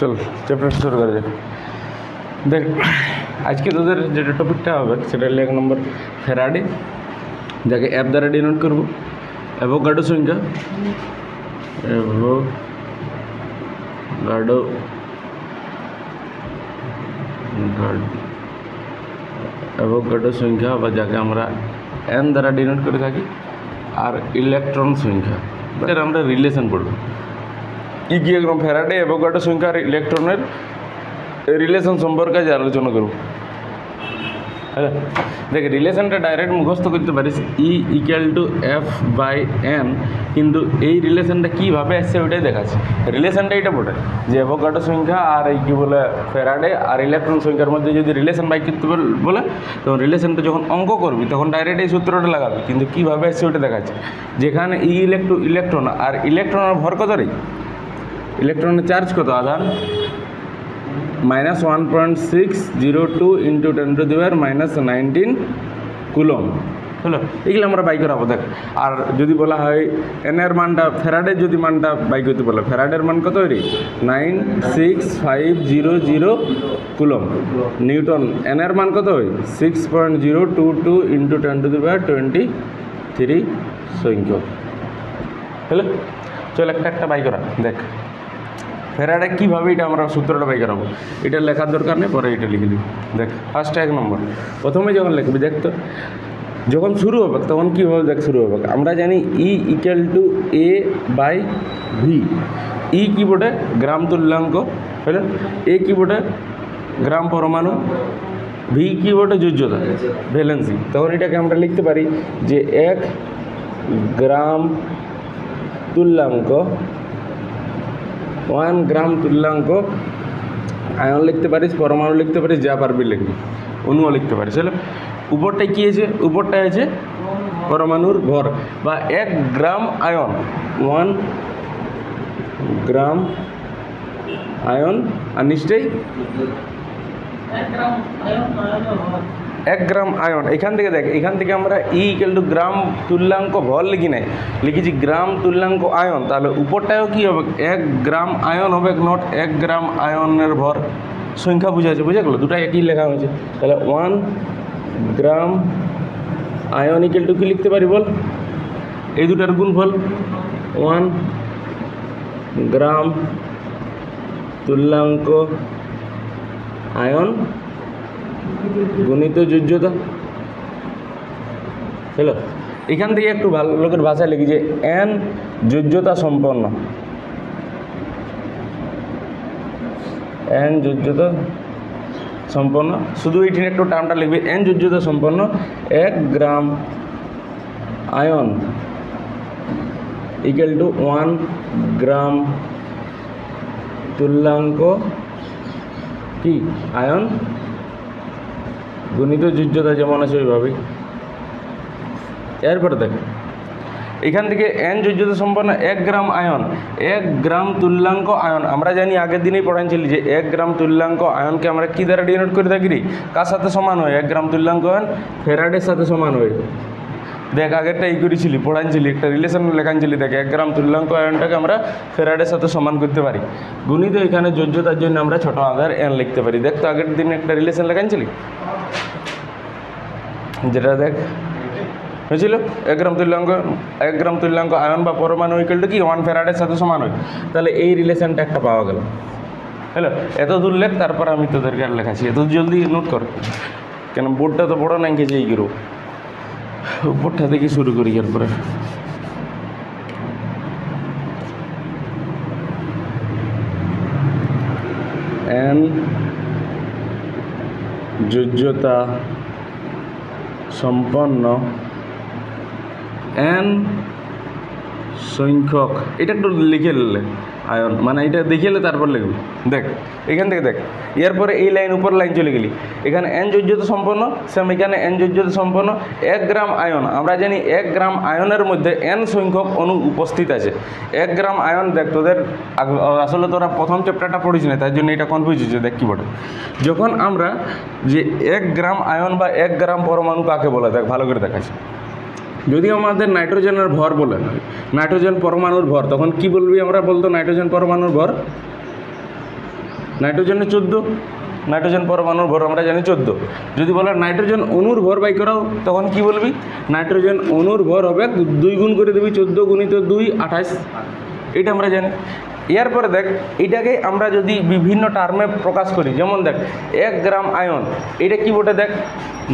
চল চ্যাপ্টার শুরু করা যাক। দেখ, আজকে তোদের যেটা টপিকটা হবে সেটা হলো 1 নম্বর ফ্যারাডে, যাকে অ্যাপ দ্বারা ডিনোট করবো। অ্যাভোগাড্রো সংখ্যা, অ্যাভোগাড্রো সংখ্যা বা যাকে আমরা এন দ্বারা ডিনোট করে থাকি, আর ইলেকট্রন সংখ্যা। এর আমরা রিলেশন পড়ব। কি একদম ফ্যারাডে, অ্যাভোগাড্রো সংখ্যা আর ইলেকট্রনের রিলেশন সম্পর্কে আজ আলোচনা করব। হ্যাঁ, দেখ, রিলেশনটা ডাইরেক্ট মুখস্থ করতে পারিস, E equal to F by N, কিন্তু এই রিলেশনটা কীভাবে আসছে ওইটাই দেখাচ্ছে। রিলেশনটা এটা বটে যে অ্যাভোগাড্রো সংখ্যা আর এই কী বলে ফ্যারাডে আর ইলেকট্রন সংখ্যার মধ্যে যদি রিলেশন বাই করতে বলে, তখন রিলেশনটা যখন অঙ্ক করবি তখন ডাইরেক্ট এই সূত্রটা লাগাবি, কিন্তু কীভাবে আসছে ওইটা দেখাচ্ছে। যেখানে ই ইলেকট্রন আর ইলেকট্রনের ভর কত রে, ইলেকট্রনের চার্জ কত, আধার -1.602 × 10⁻⁻19 কুলম হলো। এগুলো আমরা বাই করাবো। দেখ, আর যদি বলা হয় এনের মানটা, ফ্যারাডের যদি মানটা বাই করতে বলে, ফ্যারাডের মান কত রে 96500 কুলম। নিউটন এনের মান কত হয় 6.022 × 10⁻23 সংখ্যক হলো। চল একটা বাই করা। দেখ, ফ্যারাডে কীভাবে এটা আমরা সূত্রটা বাই করাবো, এটা লেখার দরকার নেই, পরে এটা লিখে দিবি। দেখ, ফার্স্ট 1 নম্বর প্রথমে যখন লিখবি, দেখ তো যখন শুরু হবে তখন কীভাবে দেখ শুরু হবে। আমরা জানি E equal to A by V. E কী বটে, গ্রাম তুল্যাঙ্ক, হলো। এ কী বটে, গ্রাম পরমাণু। ভি কী বটে, যোজ্যতা, ভ্যালেন্সি। তখন এটাকে আমরা লিখতে পারি যে 1 গ্রাম তুল্যাঙ্ক, 1 গ্রাম তুল্যাঙ্ক আয়ন লিখতে পারিস, পরমাণু লিখতে পারিস, যা পারবি লিখবি, অণুও লিখতে পারিস। হলো, উপরটায় কী আছে, উপরটায় আছে পরমাণুর ভর, বা 1 গ্রাম আয়ন, 1 গ্রাম আয়ন, আর নিশ্চয়ই 1 গ্রাম আয়ন। এখান থেকে দেখ, এখান থেকে আমরা ই ইকুয়াল টু গ্রাম তুল্যাঙ্ক ভর লিখি নাই, লিখেছি গ্রাম তুল্যাঙ্ক আয়ন। তাহলে উপরটাও কী হবে, 1 গ্রাম আয়ন হবে, নট 1 গ্রাম আয়নের ভর। সংখ্যা বুঝাচ্ছে, বুঝে গেলো, দুটাই একই লেখা হয়েছে। তাহলে 1 গ্রাম আয়ন ইকুয়াল টু কী লিখতে পারি বল, এই দুটার গুণফল 1 গ্রাম তুল্যাঙ্ক আয়ন গণিত যোজ্যতা। হ্যালো, এখান থেকে একটু ভালো লোকের ভাষায় লিখি যে এন যোজ্যতা সম্পন্ন, এন যোজ্যতা সম্পন্ন। শুধু এইটি একটু টার্মটা লিখবে, এন যোজ্যতা সম্পন্ন 1 গ্রাম আয়ন ইকুয়াল টু 1 গ্রাম তুল্যাঙ্ক কি আয়ন গণিত যোজ্যতা যেমন আছে ওইভাবেই। এরপরে দেখ, এখান থেকে এন যোজ্যতা সম্পন্ন 1 গ্রাম আয়ন, 1 গ্রাম তুল্যাঙ্ক আয়ন। আমরা জানি আগের দিনেই পড়াইছিলি যে 1 গ্রাম তুল্যাঙ্ক আয়নকে আমরা কী দ্বারা ডিনোট করে থাকি রে, কার সাথে সমান হয় 1 গ্রাম তুল্যাঙ্ক আয়ন, ফ্যারাডের সাথে সমান হয়। দেখ, আগেরটা এই করেছিলি, পড়াইছিলি, একটা রিলেশন লেখানছিলি। দেখ, 1 গ্রাম তুল্যাঙ্ক আয়নটাকে আমরা ফ্যারাডের সাথে সমান করতে পারি। গুণিত এখানে যোজ্যতার জন্য আমরা ছোটো আধার এন লিখতে পারি। দেখ তো, আগের দিন একটা রিলেশন লেখানছিলি, যেটা দেখ হয়েছিল 1 গ্রাম তুল্যাঙ্ক আয়ন বা পরমাণু ইকুয়াল টু কি 1 ফ্যারাডের সাথে সমান হয়। তাহলে এই রিলেশনটা একটা পাওয়া গেল। হ্যালো, এত দূর লেখ, তারপর আমি তোদেরকে আর লেখাচ্ছি, এত জলদি নোট কর, কেন বোর্ডটা তো বড় নাই, খেয়েছে এই করো, উপরটা থেকে শুরু করি। এরপরে এন যোজ্যতা সম্পন্ন এন সংখ্যক, এটা একটু লিখে নিলে আয়ন, মানে এটা দেখিয়ে তারপর লিখবি। দেখ, এখান থেকে দেখ, এরপরে এই লাইন উপর লাইন চলে গেলি, এখানে এন যোজ্যতা সম্পন্ন, সেম এখানে এন যোজ্যতা সম্পন্ন 1 গ্রাম আয়ন। আমরা জানি 1 গ্রাম আয়নের মধ্যে এন সংখ্যক অণু উপস্থিত আছে। 1 গ্রাম আয়ন, দেখ তোদের আসলে তোরা প্রথম চ্যাপ্টারটা পড়িস না, তার জন্য এটা কনফিউজ হচ্ছে। দেখ কী বটে, যখন আমরা যে 1 গ্রাম আয়ন বা 1 গ্রাম পরমাণু কাকে বলে, দেখ ভালো করে দেখাচ্ছি। যদি আমাদের নাইট্রোজেনের ভর বলে, নাইট্রোজেন পরমাণুর ভর, তখন কি বলবি আমরা, বলতো নাইট্রোজেন পরমাণুর ভর নাইট্রোজেনের 14, নাইট্রোজেন পরমাণুর ভর আমরা জানি 14। যদি বলে নাইট্রোজেন অণুর ভর বাই করাও, তখন কি বলবি? নাইট্রোজেন অণুর ভর হবে 2 গুণ করে দেবি, 14 গুণিত 2 28, এটা আমরা জানি। এরপরে দেখ, এটাকে আমরা যদি বিভিন্ন টার্মে প্রকাশ করি, যেমন দেখ 1 গ্রাম আয়ন, এটা কি বটে? দেখ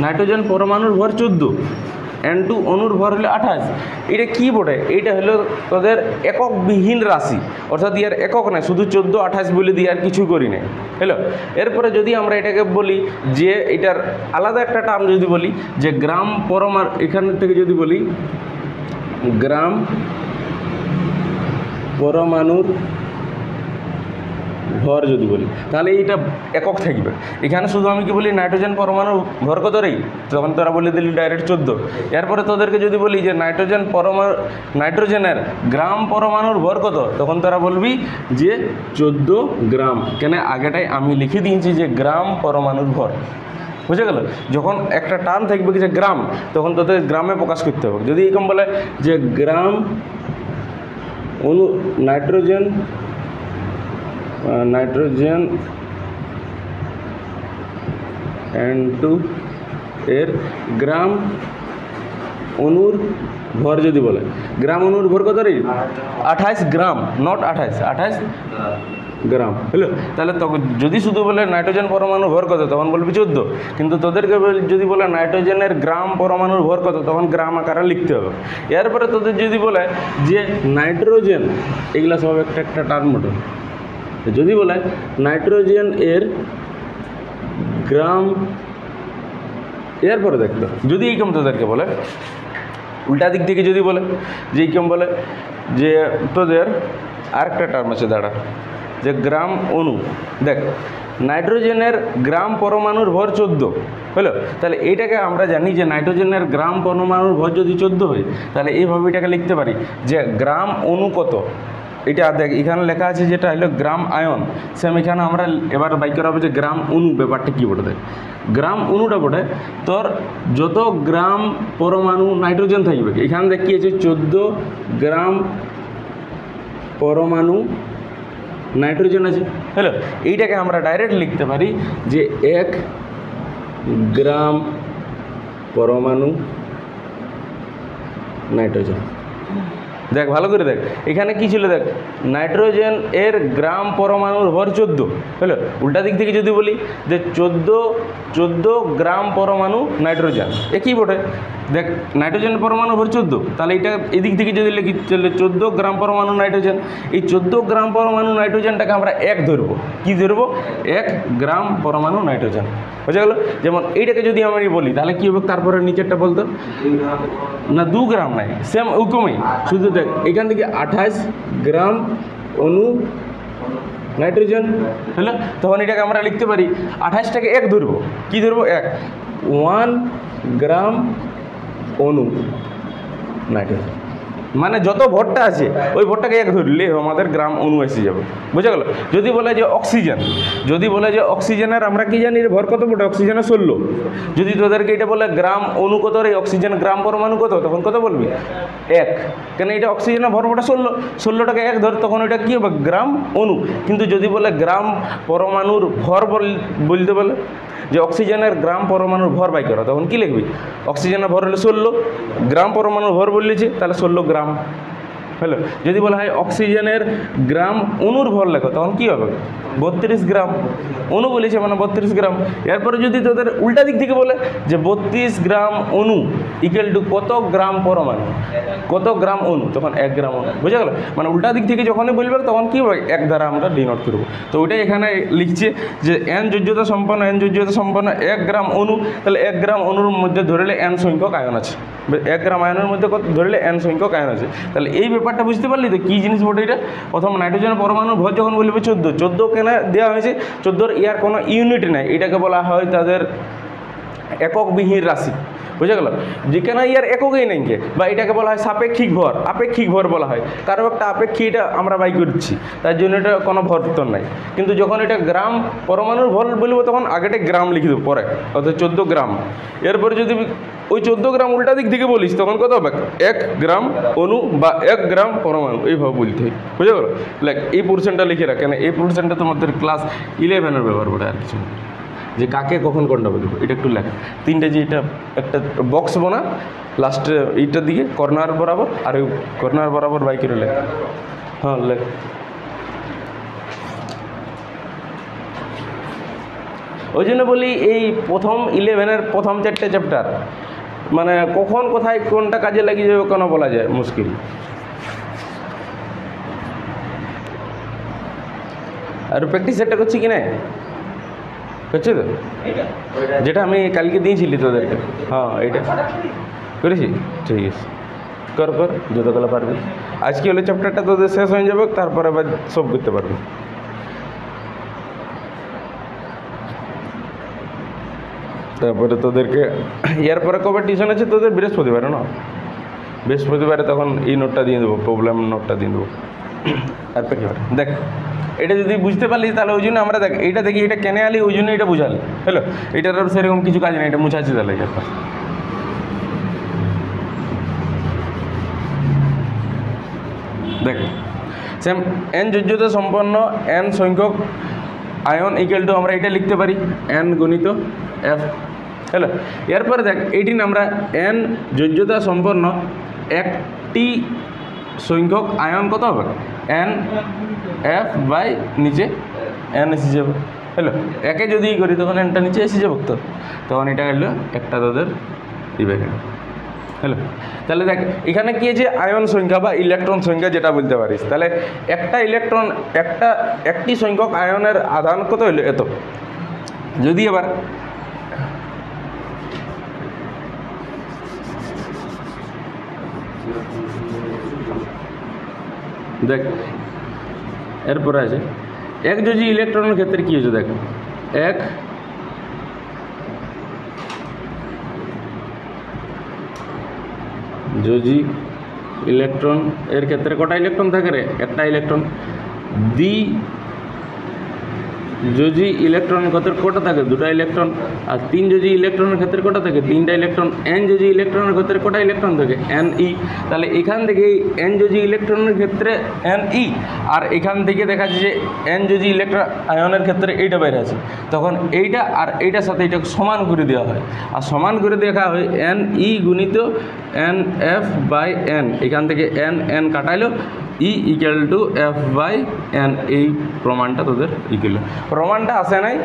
নাইট্রোজেন পরমাণুর ভর 14, N2 অণুর ভর হলো 28, এটা কি বটে? এইটা হলো তোদের একক বিহীন রাশি, অর্থাৎ ইয়ার একক নাই, শুধু 14 28 বলে দিয়ে আর কিছু করি নাই, হলো। এরপরে যদি আমরা এটাকে বলি যে এটার আলাদা একটা টার্ম যদি বলি যে গ্রাম পরমাণু, এখান থেকে যদি বলি গ্রাম পরমাণুর ভর যদি বলি, তাহলে এইটা একক থাকবে। এখানে শুধু আমি কি বলি নাইট্রোজেন পরমাণুর ভর কত রে, তখন তারা বলে দিলি ডাইরেক্ট 14। এরপরে তোদেরকে যদি বলি যে নাইট্রোজেনের গ্রাম পরমাণুর ভর কত, তখন তারা বলবি যে 14 গ্রাম। কেন? আগেটাই আমি লিখে দিয়েছি যে গ্রাম পরমাণুর ভর, বুঝে গেল? যখন একটা টার্ম থাকবে কি যে গ্রাম, তখন তোদের গ্রামে প্রকাশ করতে হবে। যদি এরকম বলে যে গ্রাম নাইট্রোজেন N2 এর গ্রাম অণুর ভর যদি বলে, গ্রাম অণুর ভর কত রে? 28 গ্রাম, নট 28 গ্রাম, হলো। তাহলে তখন যদি শুধু বলে নাইট্রোজেন পরমাণুর ভর কত, তখন বলবি 14। কিন্তু তোদেরকে যদি বলে নাইট্রোজেনের গ্রাম পরমাণুর ভর কত, তখন গ্রাম আকারে লিখতে হবে। এরপরে তোদের যদি বলে যে নাইট্রোজেন, এগুলা সব একটা টার্ম মোটো, যদি বলে নাইট্রোজেন এর গ্রাম, এরপরে দেখতো যদি এইরকম তোদেরকে বলে উল্টা দিক থেকে যদি বলে যে এইরকম বলে যে তোদের আরেকটা টার্ম আছে, দাঁড়া, যে গ্রাম অণু, দেখ নাইট্রোজেনের গ্রাম পরমাণুর ভর 14, হলো। তাহলে এইটাকে আমরা জানি যে নাইট্রোজেনের গ্রাম পরমাণুর ভর যদি 14 হয়, তাহলে এইভাবে এটাকে লিখতে পারি যে গ্রাম অণু কত। এটা দেখ এখানে লেখা আছে যেটা হলো গ্রাম আয়ন, সেম এখানে আমরা এবার বাই করা হবে যে গ্রাম অণু। ব্যাপারটা কী বটে? দেখ গ্রাম অণুটা বটে তোর যত গ্রাম পরমাণু নাইট্রোজেন থাকবে, এখানে দেখ কি আছে 14 গ্রাম পরমাণু নাইট্রোজেন আছে, হ্যালো। এইটাকে আমরা ডাইরেক্ট লিখতে পারি যে 1 গ্রাম পরমাণু নাইট্রোজেন। দেখ ভালো করে দেখ, এখানে কি ছিল? দেখ নাইট্রোজেন এর গ্রাম পরমাণুর ভর 14, হলো। উল্টা দিক থেকে যদি বলি যে 14 গ্রাম পরমাণু নাইট্রোজেন, একই বটে। দেখ নাইট্রোজেন পরমাণু ভর 14, তাহলে এটা এদিক থেকে যদি লিখি তাহলে 14 গ্রাম পরমাণু নাইট্রোজেন। এই 14 গ্রাম পরমাণু নাইট্রোজেনটাকে আমরা 1 ধরবো। কি ধরবো? 1 গ্রাম পরমাণু নাইট্রোজেন, বুঝা গেল? যেমন এইটাকে যদি আমি বলি তাহলে কী হবে? তারপরে নিচেরটা বলতো না, 2 গ্রাম নাই, সেম ওরকমই, শুধু দেখ এখান থেকে 28 গ্রাম অণু নাইট্রোজেন, হলো। তখন এটাকে আমরা লিখতে পারি 28টাকে 1 ধরবো। কী ধরবো? 1 গ্রাম অণু নাইট্রোজেন, মানে যত ভরটা আছে ওই ভরটাকে 1 ধরলে আমাদের গ্রাম অণু এসে যাবে, বুঝা গেল? যদি বলে যে অক্সিজেন, যদি বলে যে অক্সিজেনের আমরা কি জানি ভর কত বটে? অক্সিজেনের 16। যদি তোদেরকে এটা বলে গ্রাম অণু কত রে, অক্সিজেন গ্রাম পরমাণু কত, তখন কত বলবি? 1। কেন? এটা অক্সিজেনের ভর বটে 16, 16টাকে 1 ধর, তখন ওইটা কী হবে? গ্রাম অণু। কিন্তু যদি বলে গ্রাম পরমাণুর ভর বলতে বলে যে অক্সিজেনের গ্রাম পরমাণুর ভর বাই করা, তখন কী লিখবি? অক্সিজেনের ভর হলো 16, গ্রাম পরমাণুর ভর বললেছি, তাহলে 16 গ্রাম, হলো। যদি বলা হয় অক্সিজেনের গ্রাম অণুর ভর লেখো, তখন কী হবে? 32 গ্রাম। অণু বলেছে মানে 32 গ্রাম। এরপরে যদি তোদের উল্টা দিক থেকে বলে যে 32 গ্রাম অণু ইকুয়াল টু কত গ্রাম পরমাণু, কত গ্রাম অণু, তখন 1 গ্রাম অণু, বুঝা গেল? মানে উল্টা দিক থেকে যখনই বলবে তখন কী হবে? 1 দ্বারা আমরা ডিনোট করবো। তো ওইটাই এখানে লিখছে যে N যোজ্যতা সম্পন্ন 1 গ্রাম অণু, তাহলে 1 গ্রাম অণুর মধ্যে ধরলে N সংখ্যক আয়ন আছে, 1 গ্রাম আয়নের মধ্যে ধরলে N সংখ্যক আয়ন আছে। তাহলে এই ব্যাপারটা বুঝতে পারলি তো কী জিনিস বটে এটা? প্রথম নাইট্রোজেনের পরমাণুর ভর যখন বলবে 14 কেন দেওয়া হয়েছে? 14 ইয়ার কোনো ইউনিট নাই, এটাকে বলা হয় তাদের একক বিহীন রাশি, বুঝে গেল। যেখানে ইয়ার এককই নেই কে, বা এটাকে বলা হয় সাপেক্ষিক ভর, আপেক্ষিক ভর বলা হয়, কারো একটা আপেক্ষিক এটা আমরা বাই করছি, তার জন্য এটা কোনো ভর উত্তর নাই। কিন্তু যখন এটা গ্রাম পরমাণুর ভর বলবো তখন আগেটা গ্রাম লিখে দেবো পরে, অর্থাৎ 14 গ্রাম। এরপরে যদি ওই 14 গ্রাম উল্টা দিক থেকে বলিস তখন কত হবে, 1 গ্রাম অণু বা 1 গ্রাম পরমাণু, এইভাবে বলতে হয়। বুঝে গেল। লাইক এই পোর্শনটা লিখে রাখ, কেন এই পোর্শনটা তোমাদের ক্লাস 11-এর ব্যবহার করে আর কিছু না, যে কাকে কখন কোনটা বলবো এটা একটু লেখ। তিনটে যে এটা একটা বক্স বানা লাস্টে এইটার দিকে কর্নার বরাবর, আর ওই কর্নার বরাবর বাইকের লেখ। হ্যাঁ লেখ। ওই জন্য বলি এই প্রথম 11-এর প্রথম 4টে চ্যাপ্টার মানে কখন কোথায় কোনটা কাজে লাগিয়ে যাবে কোনো বলা যায় মুশকিল। আর প্র্যাকটিস সেটটা করছি কি না, করছি তো, যেটা আমি কালকে দিয়েছিলি তোদেরকে। হ্যাঁ এইটা করেছি, ঠিক আছে, কর কর যতগুলো পারবি। আজকে হলে চ্যাপ্টারটা তোদের শেষ হয়ে যাবে, তারপরে আবার সব করতে পারবি। তারপরে তোদেরকে এরপরে কবে টিউশন আছে তোদের, বৃহস্পতিবারে না, বৃহস্পতিবারে তখন এই নোটটা দিয়ে দেবো, প্রবলেম নোটটা দিয়ে দেবো। আর পেকিবার দেখ, এটা যদি বুঝতে পারলিস তাহলে ওই জন্য আমরা দেখ এইটা দেখি এটা কেনে আলি, ওই জন্য এটা বুঝালি। হ্যালো, এটার আর সেরকম কিছু কাজ নেই, এটা মুছাচ্ছি তাহলে এটা। দেখ সেম এন যোজ্যতা সম্পন্ন এন সংখ্যক আয়ন ইকুয়াল টু আমরা এটা লিখতে পারি এন গুণিত এফ। হ্যালো, এরপরে দেখ এইটিন আমরা এন যোজ্যতা সম্পন্ন একটি সংখ্যক আয়ন কত হবে, এন এফ বাই নিচে এন এসে যাবে। হ্যালো, একে যদি করি তখন এনটা নিচে এসে যাবো, তো তখন এটা হলো একটা তাদের দিবে। হ্যালো, তাহলে দেখ এখানে কি যে আয়ন সংখ্যা বা ইলেকট্রন সংখ্যা যেটা বলতে পারিস, তাহলে একটা ইলেকট্রন একটি সংখ্যক আয়নের আধান কত হইলো এত। যদি এবার দেখ এরপরে আছে এক যোজি ইলেকট্রনের ক্ষেত্রে কি হয়েছে, দেখ এক যোজি ইলেকট্রন এর ক্ষেত্রে কটা ইলেকট্রন থাকে রে, একটা ইলেকট্রন। দ্বি যোজি ইলেকট্রনের ক্ষেত্রে কটা থাকে, দুটা ইলেকট্রন। আর তিন যোজি ইলেকট্রনের ক্ষেত্রে কটা থাকে, তিনটা ইলেকট্রন। এন যোজি ইলেকট্রনের ক্ষেত্রে কটা ইলেকট্রন থাকে, এন ই। তাহলে এখান থেকে এন যোজি ইলেকট্রনের ক্ষেত্রে এন ই, আর এখান থেকে দেখা যাচ্ছে যে এন যোজি ইলেকট্রন আয়নের ক্ষেত্রে এইটা বাইরে আছে, তখন এইটা আর এইটার সাথে এইটা সমান করে দেওয়া হয়। আর সমান করে দেখা হয় এন ই গুণিত এন এফ বাই এন, এখান থেকে এন এন কাটাইলো, E equal to F by N. এই প্রমাণটা তোদের ইকুয়াল, প্রমাণটা আসে নাই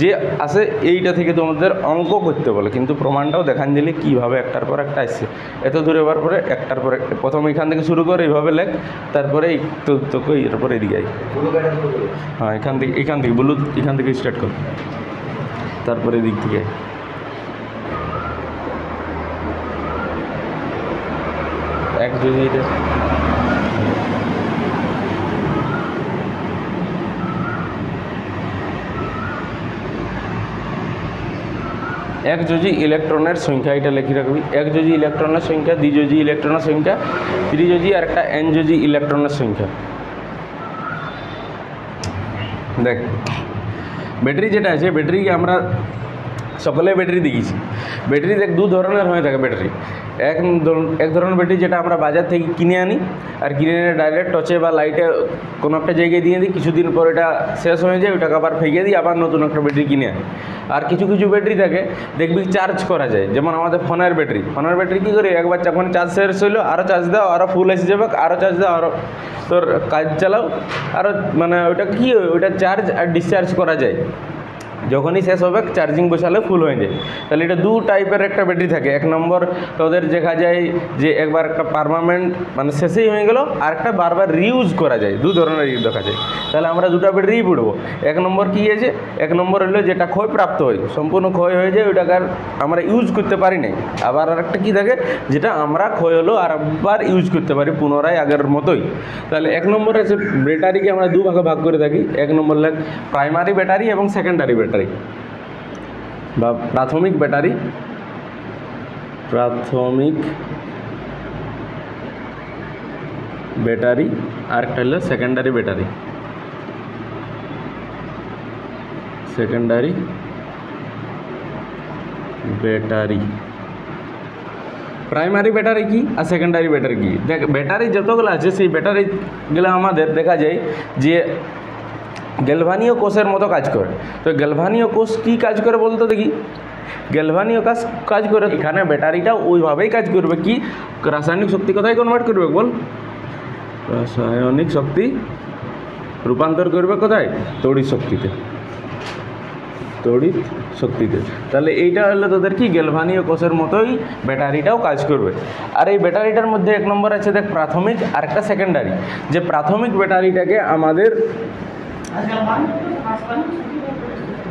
যে আসে এইটা থেকে তোমাদের অঙ্ক করতে বলে, কিন্তু প্রমাণটাও দেখান দিলে কীভাবে একটার পর একটা আসছে। এত দূরে হওয়ার পরে একটার পরে প্রথম এখান থেকে শুরু করে এইভাবে লেখ, তারপরে তোকে এরপরে এদিকে আই। হ্যাঁ এখান থেকে বলু, এখান থেকে স্টার্ট কর, তারপরে এদিক থেকে এক যদি এটা এক যোজি ইলেকট্রনের সংখ্যা, এটা লিখে রাখবি। এক যোজি ইলেকট্রনের সংখ্যা, দ্বিযোজি ইলেকট্রনের সংখ্যা, ত্রিযোজি আর একটা এন যোজি ইলেকট্রনের সংখ্যা। দেখ ব্যাটারি যেটা আছে, ব্যাটারি আমরা সকলে ব্যাটারি দেখিয়েছি। ব্যাটারি দেখ দু ধরনের হয়ে থাকে ব্যাটারি। এক ধরনের ব্যাটারি যেটা আমরা বাজার থেকে কিনে আনি, আর কিনে এনে ডাইরেক্ট টর্চে বা লাইটে কোনো একটা জায়গায় দিয়ে দিই, কিছুদিন পর এটা শেষ হয়ে যায়, ওটাকে আবার ফেঁকে দিই, আবার নতুন একটা ব্যাটারি কিনে আনি। আর কিছু ব্যাটারি থাকে দেখবি চার্জ করা যায়, যেমন আমাদের ফোনের ব্যাটারি কী করি, একবার যখন চার্জ শেষ হইলো আরও চার্জ দাও, আরও ফুল এসে যাবে, আরও চার্জ দাও, আরও তোর কাজ চালাও, আরও মানে ওটা কী ওটা চার্জ আর ডিসচার্জ করা যায়। যখনই শেষ হবে চার্জিং বসালে ফুল হয়ে যায়। তাহলে এটা দু টাইপের একটা ব্যাটারি থাকে। এক নম্বর তোদের দেখা যায় যে একবার একটা পার্মানেন্ট মানে শেষেই হয়ে গেল, আর একটা বারবার রিউজ করা যায়, দু ধরনের দেখা যায়। তাহলে আমরা দুটা ব্যাটারিই পড়বো। এক নম্বর কী আছে, এক নম্বর হলো যেটা ক্ষয়প্রাপ্ত হয়, সম্পূর্ণ ক্ষয় হয়ে যায়, ওইটাকে আর আমরা ইউজ করতে পারি নাই। আবার আর একটা কী থাকে, যেটা আমরা ক্ষয় হলো আর একবার ইউজ করতে পারি পুনরায় আগের মতোই। তাহলে এক নম্বরে আছে ব্যাটারিকে আমরা দু ভাগে ভাগ করে থাকি। এক নম্বর লাগ প্রাইমারি ব্যাটারি এবং সেকেন্ডারি ব্যাটারি বা প্রাথমিক ব্যাটারি প্রাথমিক ব্যাটারি আর একটা হলো secondary battery. Secondary battery, primary battery কি আর সেকেন্ডারি ব্যাটারি কি? দেখ ব্যাটারি যতগুলো আছে সেই ব্যাটারিগুলো আমাদের দেখা যায় যে গ্যালভানীয় কোষের মতো কাজ করে। তো গ্যালভানীয় কোষ কী কাজ করে বলতো দেখি? গ্যালভানীয় কাজ করে এখানে ব্যাটারিটা ওইভাবেই কাজ করবে কি রাসায়নিক শক্তি কোথায় কনভার্ট করবে বল? রাসায়নিক শক্তি রূপান্তর করবে কোথায়? তড়িৎ শক্তিতে। তড়িৎ শক্তিতে। তাহলে এইটা হলো তোদের কি গ্যালভানীয় কোষের মতোই ব্যাটারিটাও কাজ করবে। আর এই ব্যাটারিটার মধ্যে এক নম্বর আছে দেখ প্রাথমিক আর একটা সেকেন্ডারি। যে প্রাথমিক ব্যাটারিটাকে আমাদের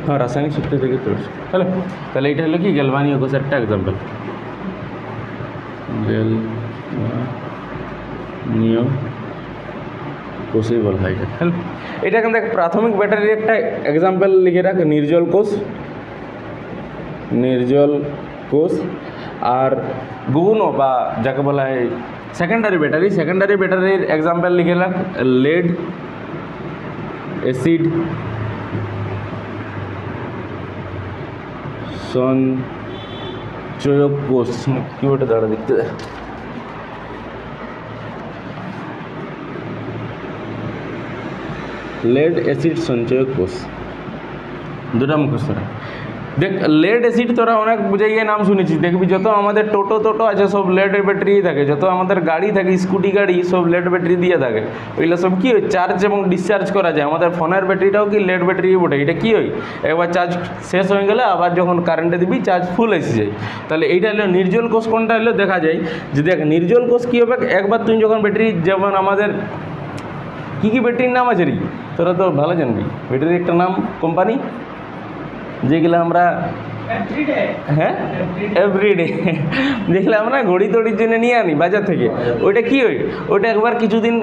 হ্যাঁ রাসায়নিক শক্তি থেকে চলছে। হ্যালো, তাহলে এটা হলো কি গ্যালভানীয় কোষের একটা এক্সাম্পল। গ্যালভানীয় কোষই বলা হয় এটা। হ্যালো, এটা কিন্তু প্রাথমিক ব্যাটারির একটা এক্সাম্পল লিখে রাখ, নির্জল কোষ। নির্জল কোষ। আর গৌণ বা যাকে বলা হয় সেকেন্ডারি ব্যাটারি, সেকেন্ডারি ব্যাটারির এক্সাম্পল লিখে রাখ লেড অ্যাসিড সঞ্চয়ক কোষ। কিবোর্ডে দাঁড়া দেখতে দেয়। লেড অ্যাসিড সঞ্চয়ক কোষ দুটা মুখস্থ। দেখ লেড অ্যাসিড তোরা অনেক জায়গায় নাম শুনেছিস, দেখবি যত আমাদের টোটো আছে সব লেড ব্যাটারি থাকে, যত আমাদের গাড়ি থাকে স্কুটি গাড়ি সব লেড ব্যাটারি দিয়ে থাকে। ওইগুলো সব কী হয় চার্জ এবং ডিসচার্জ করা যায়। আমাদের ফোনের ব্যাটারিটাও কি লেড ব্যাটারি বটে। এটা কী হয় একবার চার্জ শেষ হয়ে গেলে আবার যখন কারেন্টে দিবি চার্জ ফুল এসে যায়। তাহলে এইটা হলো নির্জল কোষ। কোনটা হলো দেখা যায় যে দেখ নির্জল কোষ কী হবে একবার তুই যখন ব্যাটারি, যেমন আমাদের কী কী ব্যাটারির নাম আছে রে তোরা তো ভালো জানবি। ব্যাটারির একটা নাম কোম্পানি যেগুলো আমরা হ্যাঁ এভরিডে যেগুলো আমরা ঘড়ি তড়ির জন্য নিয়ে আনি বাজার থেকে, ওইটা কী হয় ওইটা একবার কিছুদিন